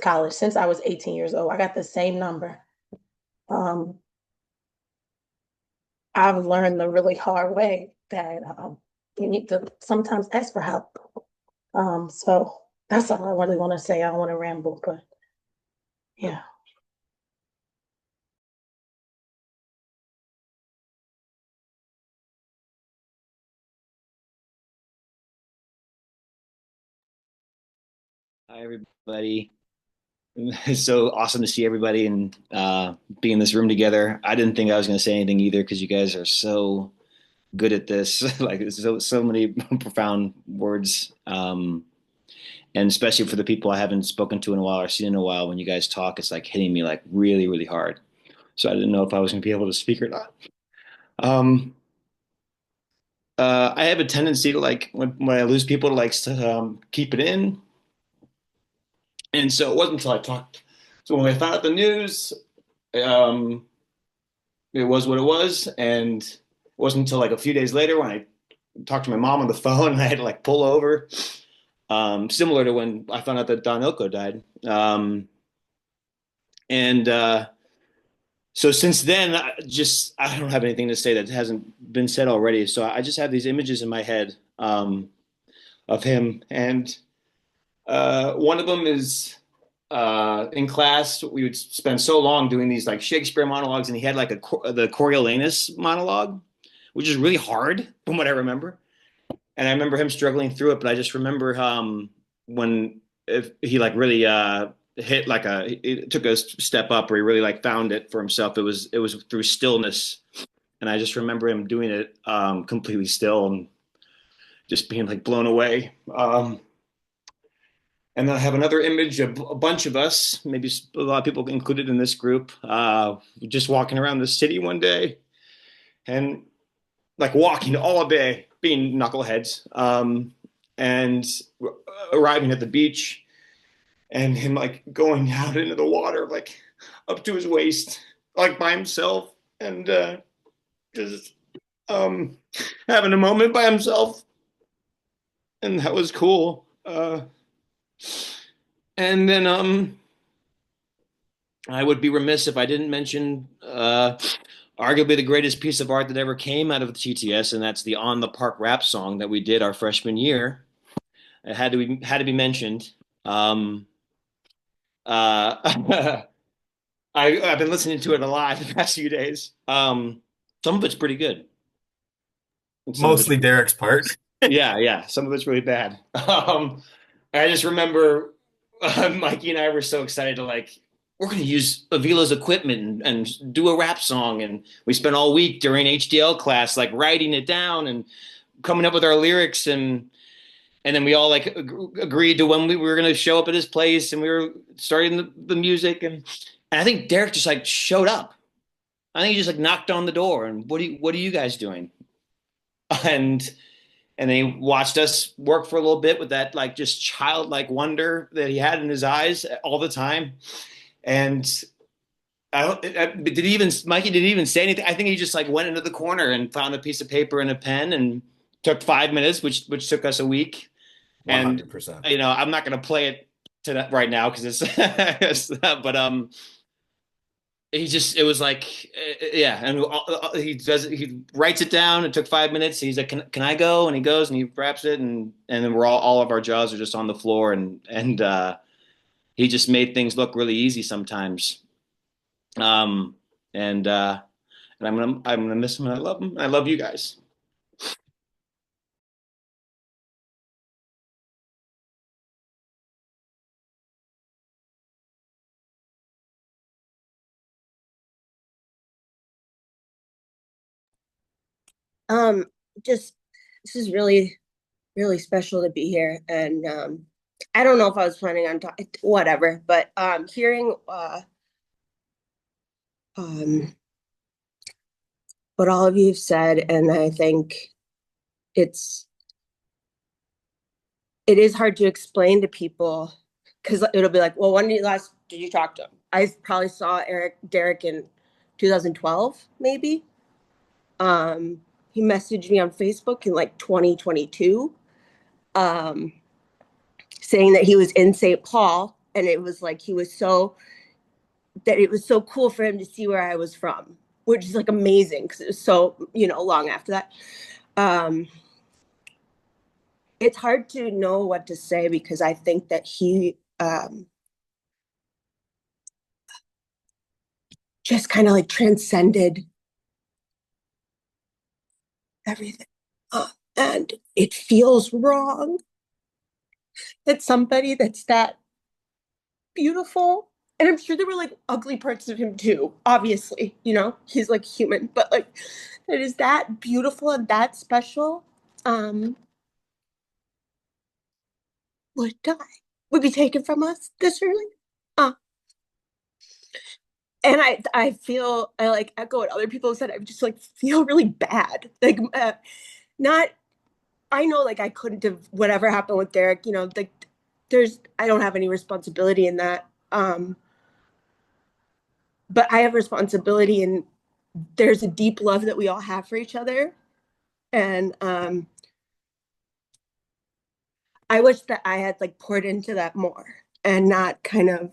college, since I was 18 years old. I got the same number. Um, I've learned the really hard way that you need to sometimes ask for help. So that's all I really want to say. I don't want to ramble, but yeah. Hi, everybody. It's so awesome to see everybody and be in this room together. I didn't think I was going to say anything either because you guys are so good at this. Like so many profound words, and especially for the people I haven't spoken to in a while or seen in a while. When you guys talk, it's like hitting me like really, really hard. So I didn't know if I was going to be able to speak or not. Um, I have a tendency to like when I lose people to like keep it in, and so it wasn't until I talked. So when I found out the news. Um, it was what it was, and it wasn't until like a few days later when I talked to my mom on the phone and I had to like pull over. Similar to when I found out that Don Ilko died. And So since then, I don't have anything to say that hasn't been said already. So I just have these images in my head of him, and one of them is in class. We would spend so long doing these like Shakespeare monologues, and he had like the Coriolanus monologue, which is really hard from what I remember. And I remember him struggling through it, but I just remember when if he like really hit like it took a step up, where he really like found it for himself. It was through stillness, and I just remember him doing it completely still and just being like blown away. And then I have another image of a bunch of us, maybe a lot of people included in this group, just walking around the city one day and like walking all day, being knuckleheads, and arriving at the beach, and him like going out into the water, like up to his waist, like by himself, and just having a moment by himself. and that was cool. And then I would be remiss if I didn't mention arguably the greatest piece of art that ever came out of the TTS, and that's the On the Park rap song that we did our freshman year. It had to be mentioned. Uh, I've been listening to it a lot the past few days. Some of it's pretty good. And some of it's Mostly Derek's part. yeah. Some of it's really bad. I just remember Mikey and I were so excited to we're going to use Avila's equipment and do a rap song, and we spent all week during HDL class writing it down and coming up with our lyrics, and then we all agreed to when we were going to show up at his place, and we were starting the music, and I think Derrick just showed up. I think he just knocked on the door and what are you guys doing? And they watched us work for a little bit with that just childlike wonder that he had in his eyes all the time. And Mikey didn't even say anything. I think he just went into the corner and found a piece of paper and a pen and took 5 minutes, which took us a week. 100%. And I'm not going to play it to that right now because but it was yeah, and he writes it down. It took 5 minutes. He's like, can I go? And he goes and he wraps it, and then we're all of our jaws are just on the floor, and he just made things look really easy sometimes. And I'm gonna miss him, and I love him. I love you guys. Um, just this is really, really special to be here. And I don't know if I was planning on talking, whatever, but hearing um what all of you have said, and I think it's it is hard to explain to people because it'll be like, well, when did you talk to him? I probably saw Derrick in 2012, maybe. He messaged me on Facebook in 2022, saying that he was in St. Paul, and it was it was so cool for him to see where I was from, which is amazing because it was so long after that. It's hard to know what to say because I think that he just kind of transcended everything. And it feels wrong that somebody that's that beautiful, and I'm sure there were ugly parts of him too, obviously, he's human, but that is that beautiful and that special, would die, would be taken from us this early. And I feel, I echo what other people have said. I just feel really bad. Not, I know I couldn't have whatever happened with Derrick, I don't have any responsibility in that. But I have responsibility, and there's a deep love that we all have for each other. And I wish that I had poured into that more and not kind of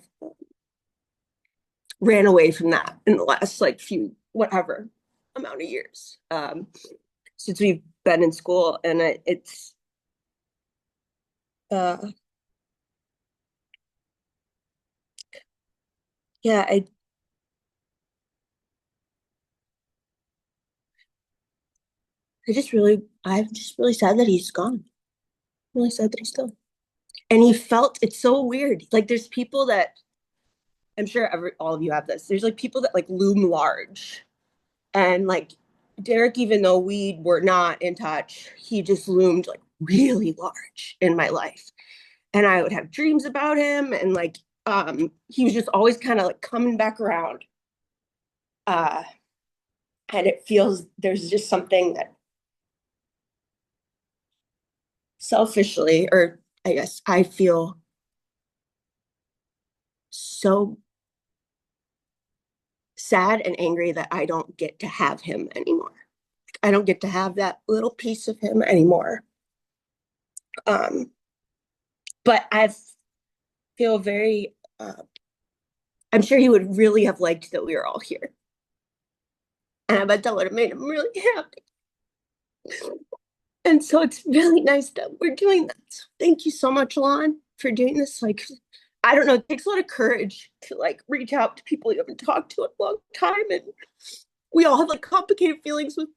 ran away from that in the last few whatever amount of years since we've been in school. And it's yeah, I'm just really sad that he's gone. Really sad that he's gone. And he felt, it's so weird. There's people that, I'm sure all of you have this. There's people that loom large, and Derrick, even though we were not in touch, he just loomed really large in my life, and I would have dreams about him, and he was just always kind of coming back around. And it feels there's just something that selfishly, or I guess I feel so sad and angry that I don't get to have him anymore. I don't get to have that little piece of him anymore. But I feel very, I'm sure he would really have liked that we were all here. And I bet that would have made him really happy. And so it's really nice that we're doing that. So thank you so much, Lon, for doing this. Like, I don't know, it takes a lot of courage to like reach out to people you haven't talked to in a long time. And we all have like complicated feelings with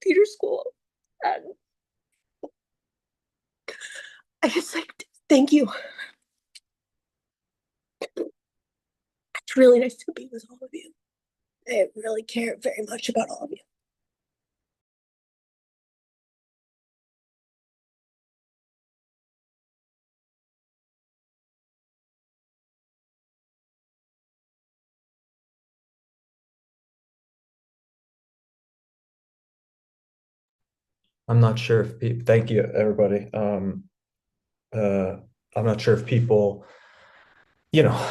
theater school. And I just like, thank you. It's really nice to be with all of you. I really care very much about all of you. I'm not sure if people, thank you, everybody. I'm not sure if people,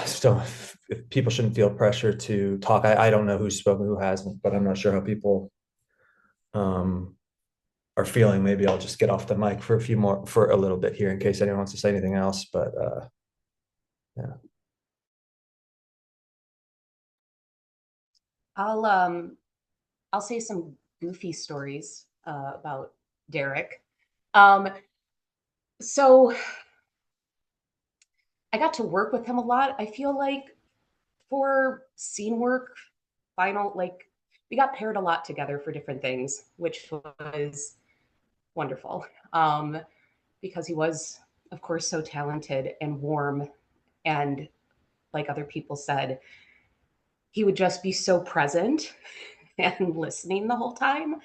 still, if people shouldn't feel pressure to talk. I don't know who's spoken, who hasn't, but I'm not sure how people um, are feeling. Maybe I'll just get off the mic for a little bit here in case anyone wants to say anything else. But yeah. I'll say some goofy stories about Derrick. Um, so I got to work with him a lot. I feel like for scene work, like we got paired a lot together for different things, which was wonderful. Because he was, of course, so talented and warm. And like other people said, he would just be so present and listening the whole time.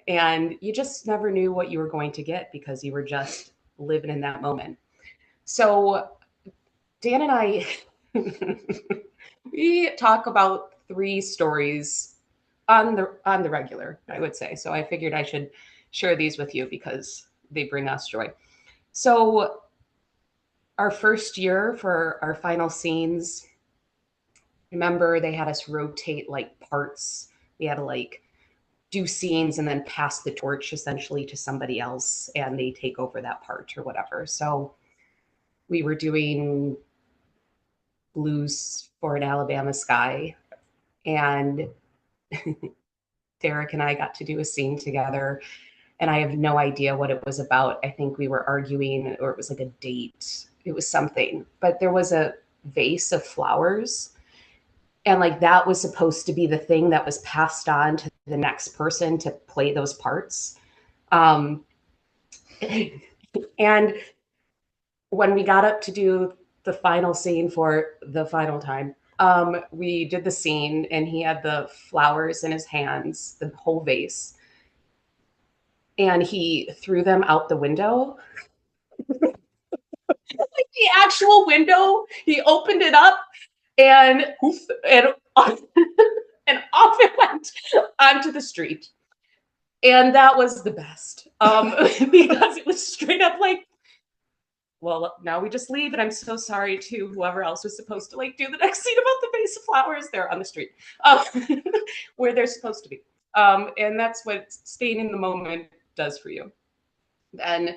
And you just never knew what you were going to get because you were just living in that moment. So Dan and I, we talk about 3 stories on the regular, I would say. So I figured I should share these with you because they bring us joy. So our first year for our final scenes, remember they had us rotate like parts. We had to like do scenes and then pass the torch essentially to somebody else and they take over that part or whatever. So we were doing Blues for an Alabama Sky, and Derrick and I got to do a scene together, and I have no idea what it was about. I think we were arguing, or it was like a date. It was something, but there was a vase of flowers, and like that was supposed to be the thing that was passed on to the next person to play those parts. Um, and when we got up to do the final scene for the final time, we did the scene and he had the flowers in his hands, the whole vase, and he threw them out the window. Like the actual window, he opened it up and and and off it went onto the street. And that was the best because it was straight up like, well, now we just leave, and I'm so sorry to whoever else was supposed to like do the next scene about the vase of flowers. They're on the street where they're supposed to be, and that's what staying in the moment does for you. And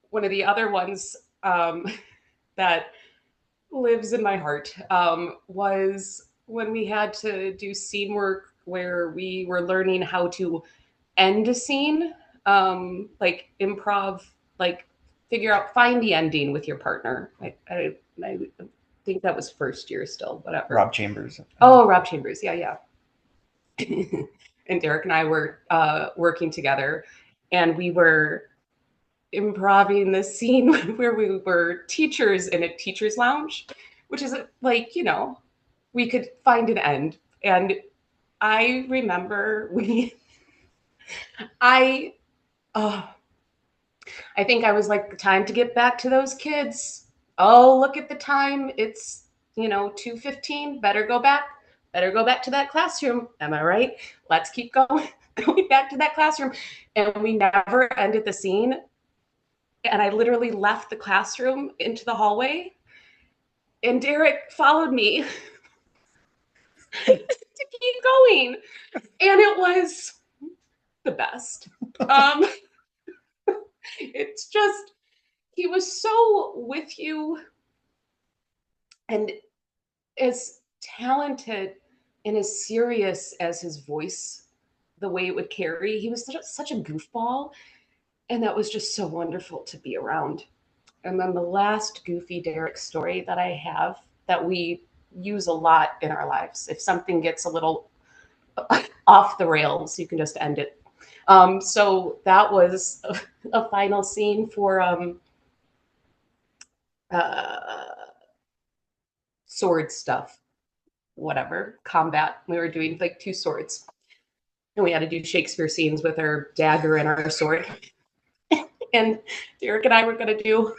one of the other ones that lives in my heart was when we had to do scene work where we were learning how to end a scene, like improv, like find the ending with your partner. I think that was first year still, whatever. Rob Chambers. Oh, Rob Chambers. Yeah, yeah. And Derrick and I were working together, and we were improvising this scene where we were teachers in a teacher's lounge, which is like, we could find an end. And I remember I, oh, I think I was like, time to get back to those kids. Oh, look at the time. It's, 2:15. Better go back. Better go back to that classroom. Am I right? Let's keep going, going back to that classroom. And we never ended the scene. And I literally left the classroom into the hallway. And Derrick followed me to keep going. And it was the best. It's just, he was so with you and as talented and as serious as his voice, the way it would carry. He was such a goofball, and that was just so wonderful to be around. And then the last goofy Derrick story that I have that we use a lot in our lives. If something gets a little off the rails, you can just end it. So that was a final scene for uh, sword stuff, whatever, combat. We were doing like two swords. And we had to do Shakespeare scenes with our dagger and our sword. And Derrick and I were going to do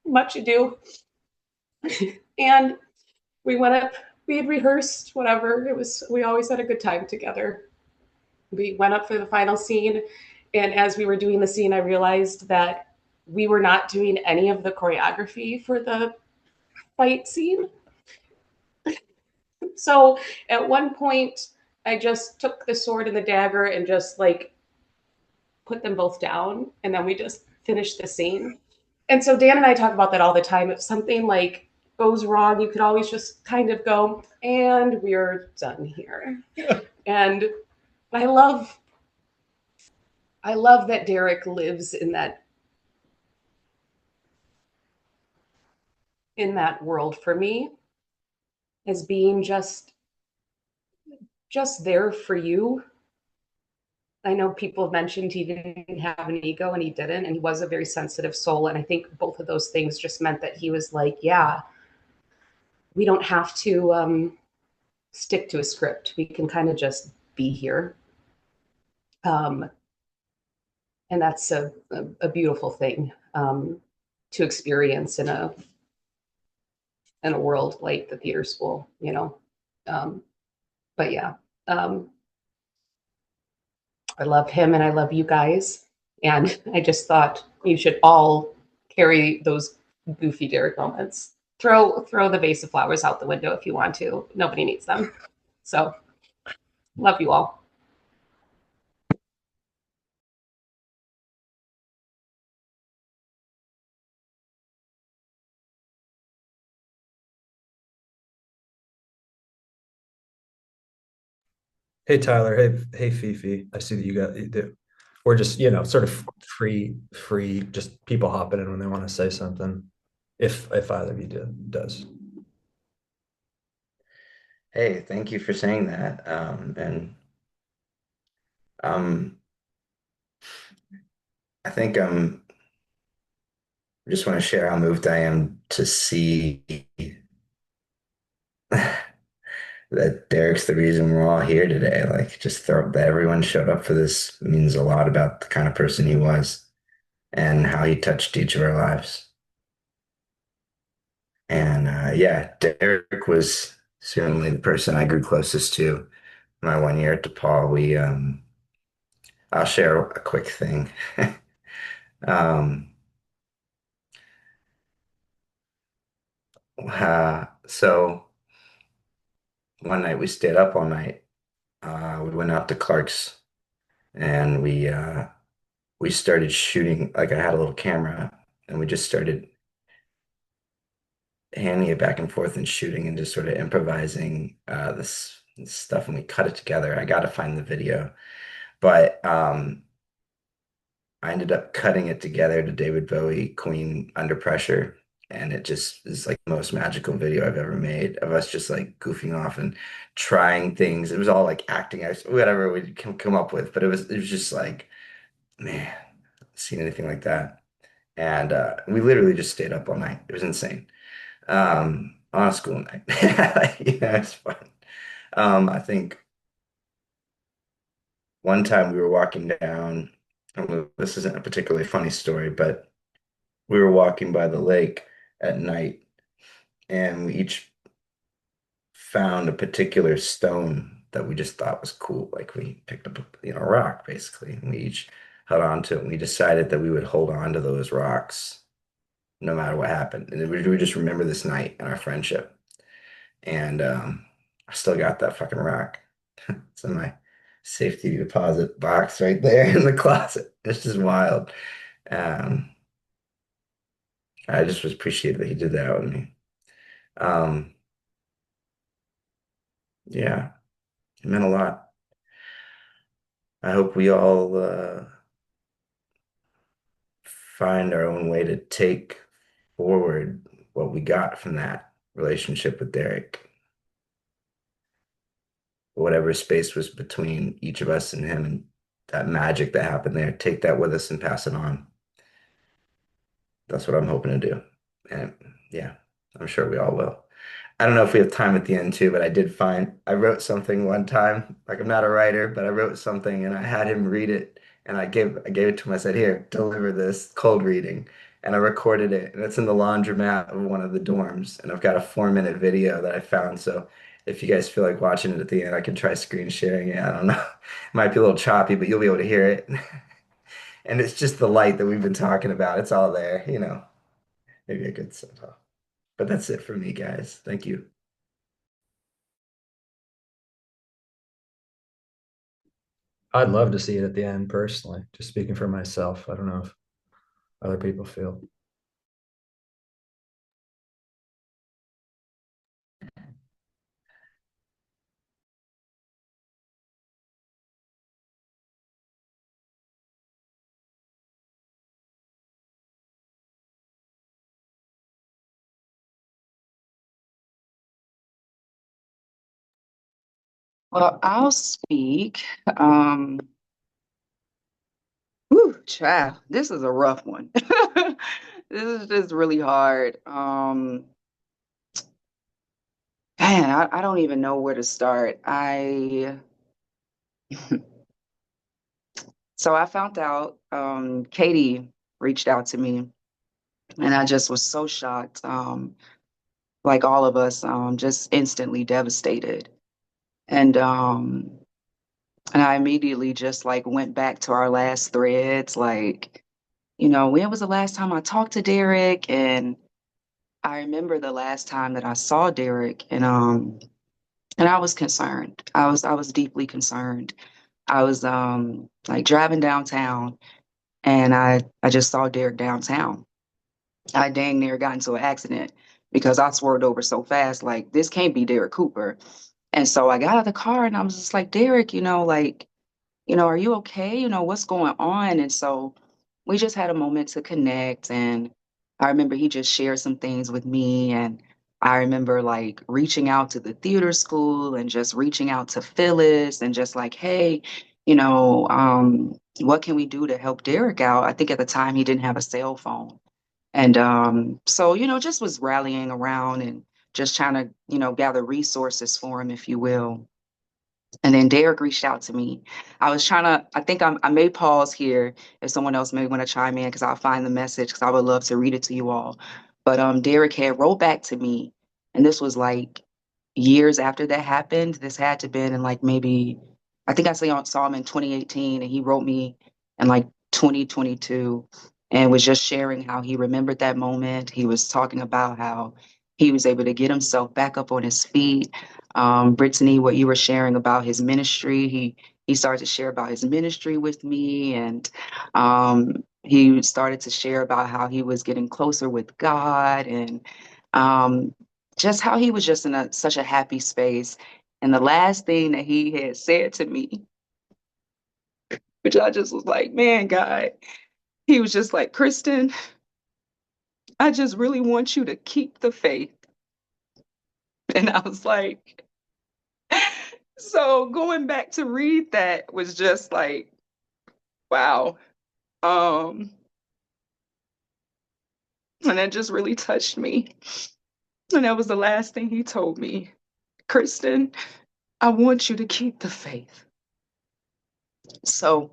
Much Ado. And we went up, we had rehearsed, whatever. We always had a good time together. We went up for the final scene. And as we were doing the scene, I realized that we were not doing any of the choreography for the fight scene. So at one point, I just took the sword and the dagger and just like put them both down. And then we just finished the scene. And so Dan and I talk about that all the time. If something like goes wrong, you could always just kind of go, and we're done here. And I love that Derrick lives in that world for me as being just there for you. I know people have mentioned he didn't have an ego, and he didn't, and he was a very sensitive soul. And I think both of those things just meant that he was like, yeah, we don't have to stick to a script. We can kind of just be here. And that's a beautiful thing to experience in a world like the theater school, you know. But yeah, I love him and I love you guys. And I just thought you should all carry those goofy Derrick moments. Throw the vase of flowers out the window if you want to. Nobody needs them. So love you all. Hey Tyler, hey Fifi. I see that you got we're just, sort of free, just people hopping in when they want to say something. If either of you does. Hey, thank you for saying that. And um, I think I just want to share how moved I am to see that Derek's the reason we're all here today. Like, just that everyone showed up for this means a lot about the kind of person he was and how he touched each of our lives. And yeah, Derek was certainly the person I grew closest to my 1 year at DePaul. I'll share a quick thing. Um, so one night we stayed up all night. We went out to Clark's and we started shooting. Like I had a little camera and we just started handing it back and forth and shooting and just sort of improvising this stuff and we cut it together. I got to find the video, but I ended up cutting it together to David Bowie, Queen, Under Pressure. And it just is like the most magical video I've ever made of us just like goofing off and trying things. It was all like acting, whatever we can come up with, but it was just like, man, seen anything like that. And we literally just stayed up all night. It was insane. On a school night. Yeah, it's fun. I think one time we were walking down, this isn't a particularly funny story, but we were walking by the lake at night and we each found a particular stone that we just thought was cool. Like we picked up a rock basically, and we each held on to it and we decided that we would hold on to those rocks no matter what happened. And we just remember this night and our friendship. And I still got that fucking rock. It's in my safety deposit box right there in the closet. It's just wild. Um, I just was appreciative that he did that with me. Um, yeah, it meant a lot. I hope we all find our own way to take forward what we got from that relationship with Derek. Whatever space was between each of us and him and that magic that happened there, take that with us and pass it on. That's what I'm hoping to do. And yeah, I'm sure we all will. I don't know if we have time at the end too, but I wrote something one time. Like I'm not a writer, but I wrote something and I had him read it and I gave it to him. I said, "Here, deliver this cold reading." And I recorded it and it's in the laundromat of one of the dorms. And I've got a 4-minute video that I found. So if you guys feel like watching it at the end, I can try screen sharing it. I don't know. It might be a little choppy, but you'll be able to hear it. And it's just the light that we've been talking about. It's all there, maybe a good set off. But that's it for me, guys. Thank you. I'd love to see it at the end personally, just speaking for myself. I don't know if other people feel. Well, I'll speak. Um, Child, this is a rough one. This is just really hard. Man, I don't even know where to start. So I found out, Katie reached out to me, and I just was so shocked. Like all of us, just instantly devastated. And and I immediately just like went back to our last threads, like, when was the last time I talked to Derrick? And I remember the last time that I saw Derrick, and I was concerned. I was deeply concerned. I was like driving downtown and I just saw Derrick downtown. I dang near got into an accident because I swerved over so fast, like this can't be Derrick Cooper. And so I got out of the car and I was just like, Derrick, like, are you okay? What's going on? And so we just had a moment to connect. And I remember he just shared some things with me. And I remember like reaching out to the theater school and just reaching out to Phyllis and just like, hey, what can we do to help Derrick out? I think at the time he didn't have a cell phone. And so, just was rallying around and just trying to, gather resources for him, if you will. And then Derek reached out to me. I think I may pause here if someone else may want to chime in because I'll find the message because I would love to read it to you all. But Derek had wrote back to me, and this was like years after that happened. This had to been in like maybe, I think I saw him in 2018, and he wrote me in like 2022 and was just sharing how he remembered that moment. He was talking about how he was able to get himself back up on his feet. Brittany, what you were sharing about his ministry, he started to share about his ministry with me, and he started to share about how he was getting closer with God, and just how he was just in such a happy space. And the last thing that he had said to me, which I just was like, man, God, he was just like, Kristen, I just really want you to keep the faith. And I was like, so going back to read that was just like, wow. Um, and that just really touched me. And that was the last thing he told me. Kristen, I want you to keep the faith. So,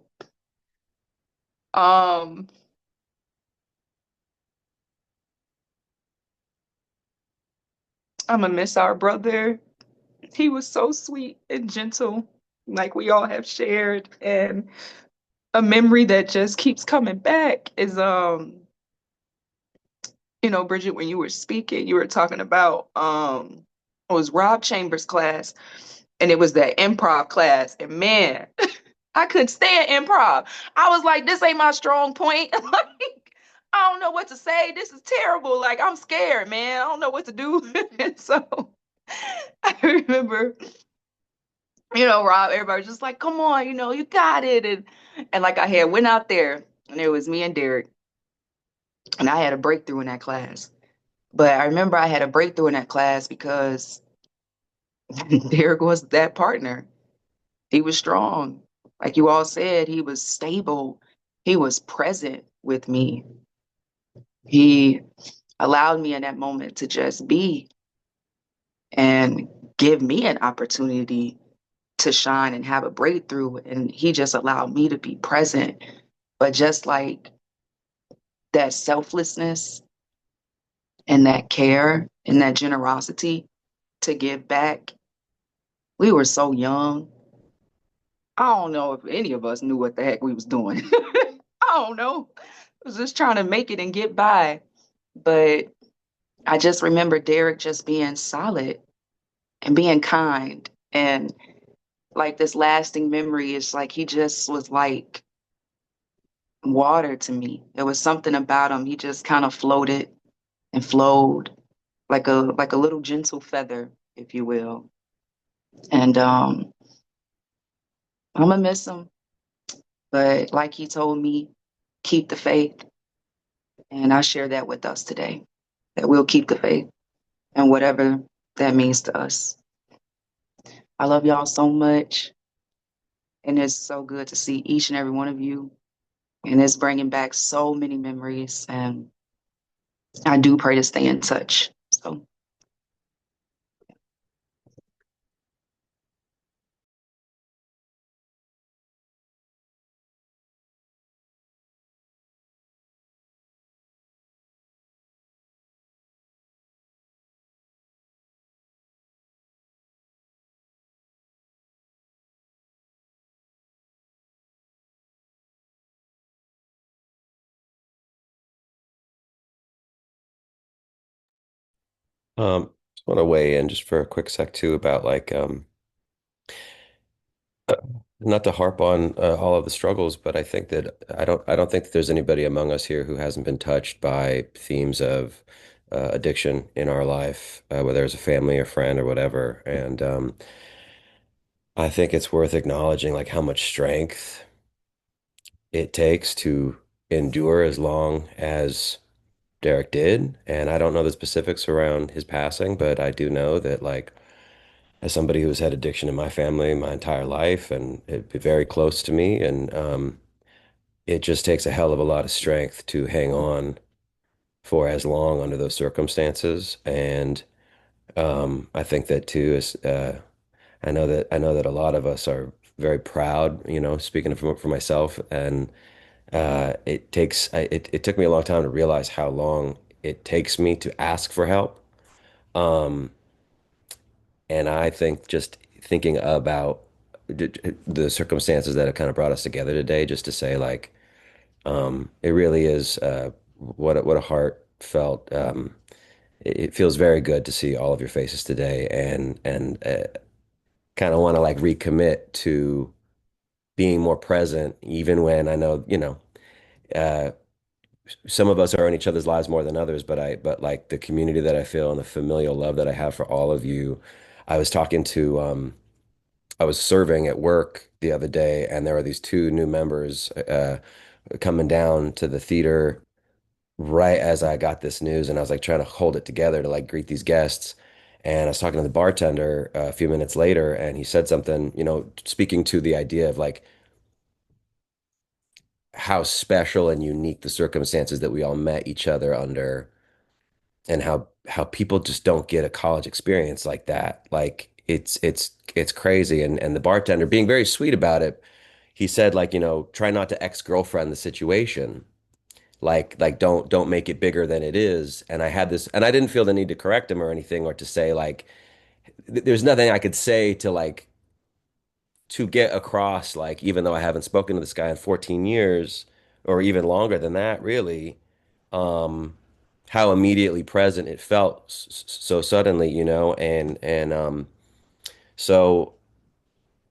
um, I'm gonna miss our brother. He was so sweet and gentle, like we all have shared. And a memory that just keeps coming back is Bridget, when you were speaking, you were talking about it was Rob Chambers' class, and it was that improv class. And man, I couldn't stand improv. I was like, this ain't my strong point. Like, I don't know what to say. This is terrible. Like, I'm scared, man. I don't know what to do. And so I remember, Rob, everybody was just like, come on, you got it. And like I had went out there and it was me and Derrick, and I had a breakthrough in that class. But I remember I had a breakthrough in that class because Derrick was that partner. He was strong. Like you all said, he was stable. He was present with me. He allowed me in that moment to just be and give me an opportunity to shine and have a breakthrough. And he just allowed me to be present. But just like that selflessness and that care and that generosity to give back, we were so young. I don't know if any of us knew what the heck we was doing. I don't know. I was just trying to make it and get by. But I just remember Derrick just being solid and being kind. And like this lasting memory is like he just was like water to me. There was something about him. He just kind of floated and flowed like a little gentle feather, if you will. And I'm gonna miss him. But like he told me, keep the faith. And I share that with us today, that we'll keep the faith and whatever that means to us. I love y'all so much. And it's so good to see each and every one of you. And it's bringing back so many memories. And I do pray to stay in touch. So Just want to weigh in just for a quick sec too about like not to harp on all of the struggles, but I think that I don't think that there's anybody among us here who hasn't been touched by themes of addiction in our life, whether it's a family or friend or whatever. And I think it's worth acknowledging like how much strength it takes to endure as long as Derek did. And I don't know the specifics around his passing, but I do know that like as somebody who's had addiction in my family my entire life and it very close to me, and it just takes a hell of a lot of strength to hang on for as long under those circumstances. And I think that too is I know that a lot of us are very proud, speaking for myself, and it took me a long time to realize how long it takes me to ask for help. Um, and I think just thinking about the circumstances that have kind of brought us together today, just to say like, it really is what a heartfelt. It feels very good to see all of your faces today, and kind of want to like recommit to being more present, even when I know, uh, some of us are in each other's lives more than others, but like the community that I feel and the familial love that I have for all of you. I was talking to, I was serving at work the other day, and there were these two new members coming down to the theater right as I got this news, and I was like trying to hold it together to like greet these guests. And I was talking to the bartender a few minutes later, and he said something, speaking to the idea of like how special and unique the circumstances that we all met each other under, and how people just don't get a college experience like that. Like it's crazy. And the bartender being very sweet about it, he said like, try not to ex-girlfriend the situation. Like don't make it bigger than it is. And I had this, and I didn't feel the need to correct him or anything, or to say like there's nothing I could say to like to get across, like, even though I haven't spoken to this guy in 14 years or even longer than that, really, um, how immediately present it felt so suddenly, and so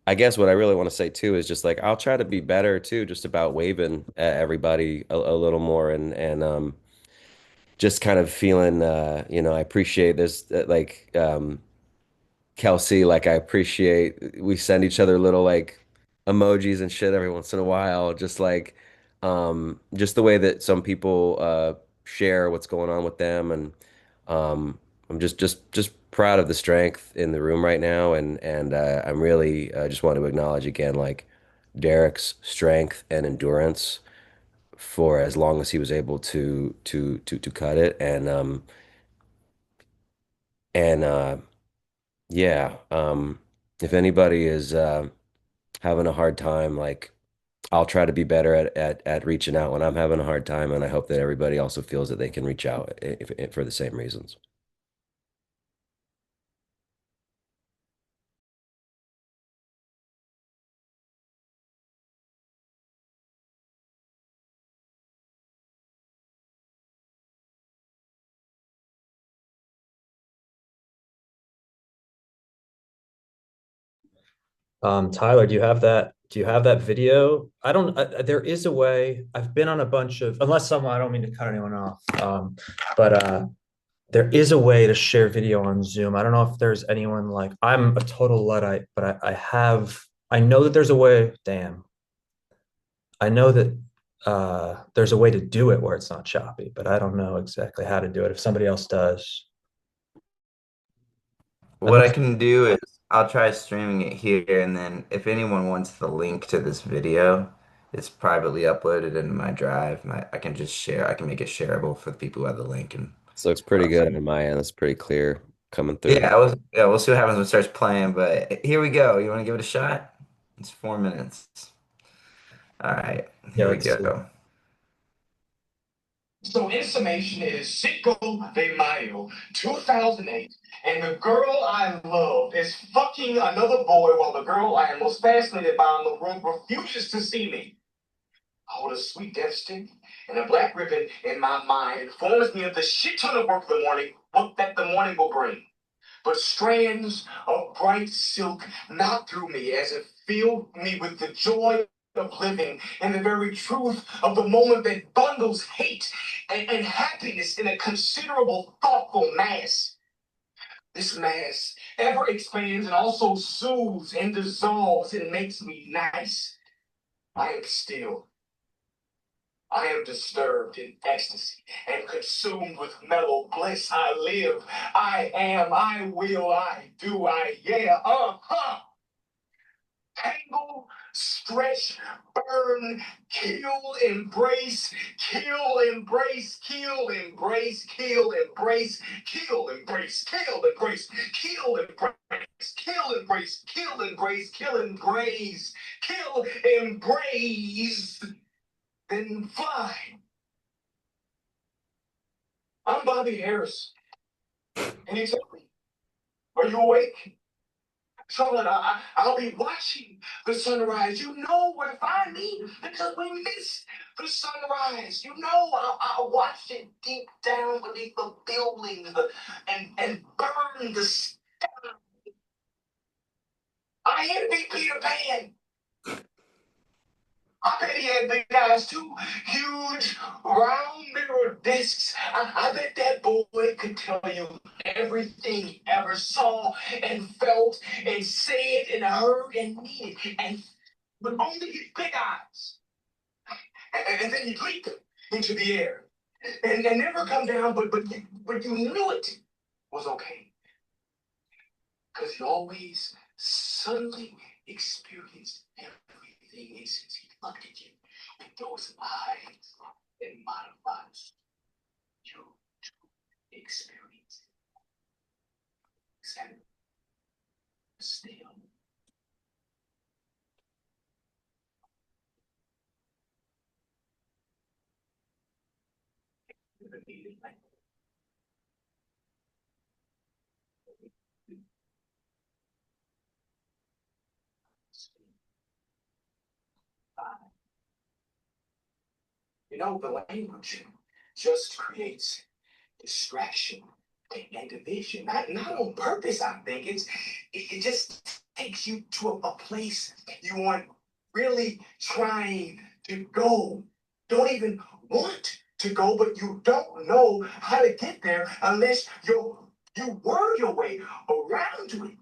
I guess what I really want to say too is just like I'll try to be better too, just about waving at everybody a little more and just kind of feeling I appreciate this Kelsey, like I appreciate we send each other little like emojis and shit every once in a while, just the way that some people share what's going on with them and I'm just proud of the strength in the room right now and I'm really just want to acknowledge again like Derek's strength and endurance for as long as he was able to cut it and yeah if anybody is having a hard time, like I'll try to be better at reaching out when I'm having a hard time, and I hope that everybody also feels that they can reach out if for the same reasons. Tyler, do you have that video? I don't, there is a way. I've been on a bunch of, unless someone, I don't mean to cut anyone off. But there is a way to share video on Zoom. I don't know if there's anyone like, I'm a total Luddite, but I know that there's a way. Damn. I know that there's a way to do it where it's not choppy, but I don't know exactly how to do it. If somebody else does, What I can do is I'll try streaming it here, and then if anyone wants the link to this video, it's privately uploaded into my drive. I can just share. I can make it shareable for the people who have the link. And So it's pretty good on my end. It's pretty clear coming through. yeah, we'll see what happens when it starts playing. But here we go. You want to give it a shot? It's 4 minutes. All right, yeah, here we let's see. go. So in summation, it is Cinco de Mayo, 2008, and the girl I love is fucking another boy while the girl I am most fascinated by in the room refuses to see me. I hold a sweet death stick and a black ribbon in my mind informs me of the shit ton of work of the morning, what that the morning will bring. But strands of bright silk knot through me as it filled me with the joy of living and the very truth of the moment that bundles hate and happiness in a considerable, thoughtful mass. This mass ever expands and also soothes and dissolves and makes me nice. I am still. I am disturbed in ecstasy and consumed with mellow bliss. I live, I am, I will, I do, I yeah, tangle, stretch, burn, kill, embrace, kill, embrace, kill, embrace, kill, embrace, kill, embrace, kill, embrace, kill, embrace, kill, embrace, kill, embrace, kill, embrace, kill, embrace, then fly. I'm Bobby Harris. And you tell me, are you awake? Charlotte, I'll be watching the sunrise. You know where to find me because we miss the sunrise. You know I'll watch it deep down beneath the buildings and burn the sky. I envy Peter Pan. I bet he had big eyes too. Huge, round mirror discs. I bet that boy could tell you everything he ever saw and felt and said and heard and needed. And with only his big eyes. And then he'd leap into the air. And never come down, but you knew it was okay. Because he always suddenly experienced everything since he looked at you with those eyes and modifies you to experience it. Still. You know, the language just creates distraction and division. Not on purpose, I think. It just takes you to a place you aren't really trying to go. Don't even want to go, but you don't know how to get there unless you work your way around to it.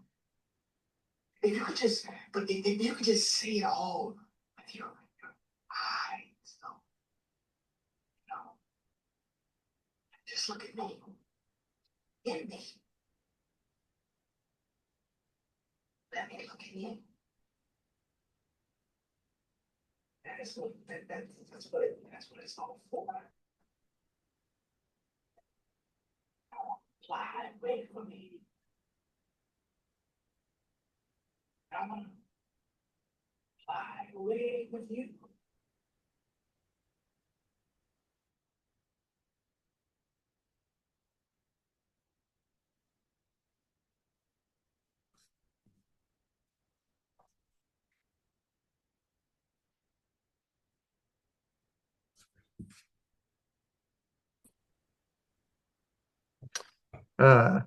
If you could just, but if you could just say it all with your eyes, though, you know, just look at me, in me. Let me look at you. That's what it's all for. Fly away from me. I want to fly away with you. Uh,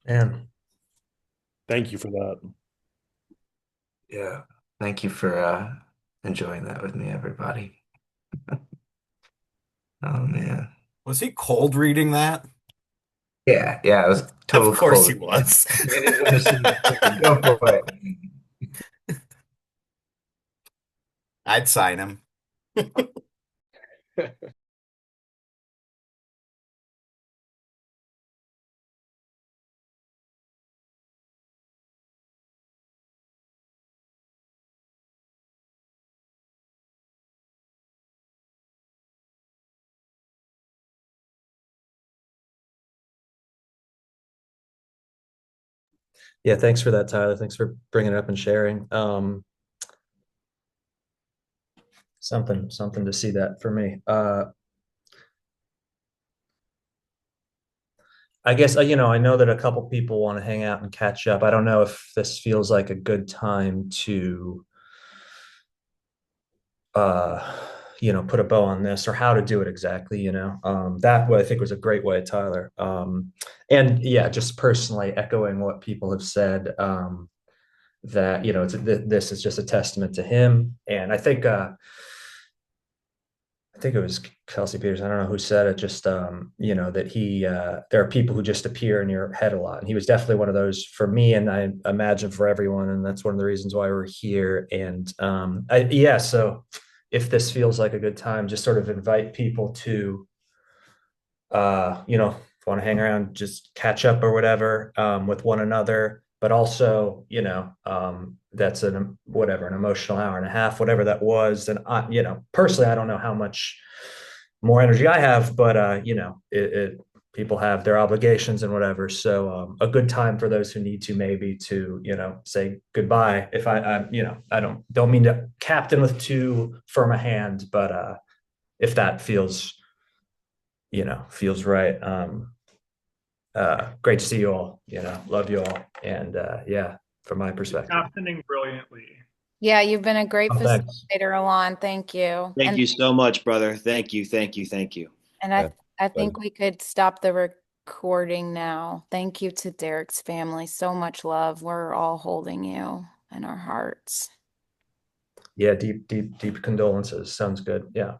Man, Thank you for that. yeah. Thank you for enjoying that with me, everybody. Oh man. Was he cold reading that? Yeah, yeah, it was total Of course he cold. was. It is what it is. Go for it. I'd sign him. yeah, thanks for that, Tyler. Thanks for bringing it up and sharing. Something to see that for me. I guess I know that a couple people want to hang out and catch up. I don't know if this feels like a good time to uh put a bow on this or how to do it exactly. That way I think was a great way, Tyler. And yeah, just personally echoing what people have said, that this is just a testament to him. And I think it was Kelsey Peters. I don't know who said it. Just that there are people who just appear in your head a lot, and he was definitely one of those for me, and I imagine for everyone. And that's one of the reasons why we're here. And yeah, so if this feels like a good time, just sort of invite people to want to hang around, just catch up or whatever, with one another. But also, that's an emotional hour and a half, whatever that was. And personally, I don't know how much more energy I have, but people have their obligations and whatever. So a good time for those who need to, maybe to, say goodbye. If I don't mean to captain with too firm a hand, but if that feels right. Great to see you all, love you all. And yeah, from my perspective. Captaining brilliantly. Yeah, you've been a great Oh, thanks. facilitator, Alon. Thank you. Thank you so much, brother. Thank you, thank you, thank you. And Yeah, I think we could stop the recording now. Thank you to Derrick's family. So much love. We're all holding you in our hearts. Yeah, deep condolences. Sounds good. Yeah.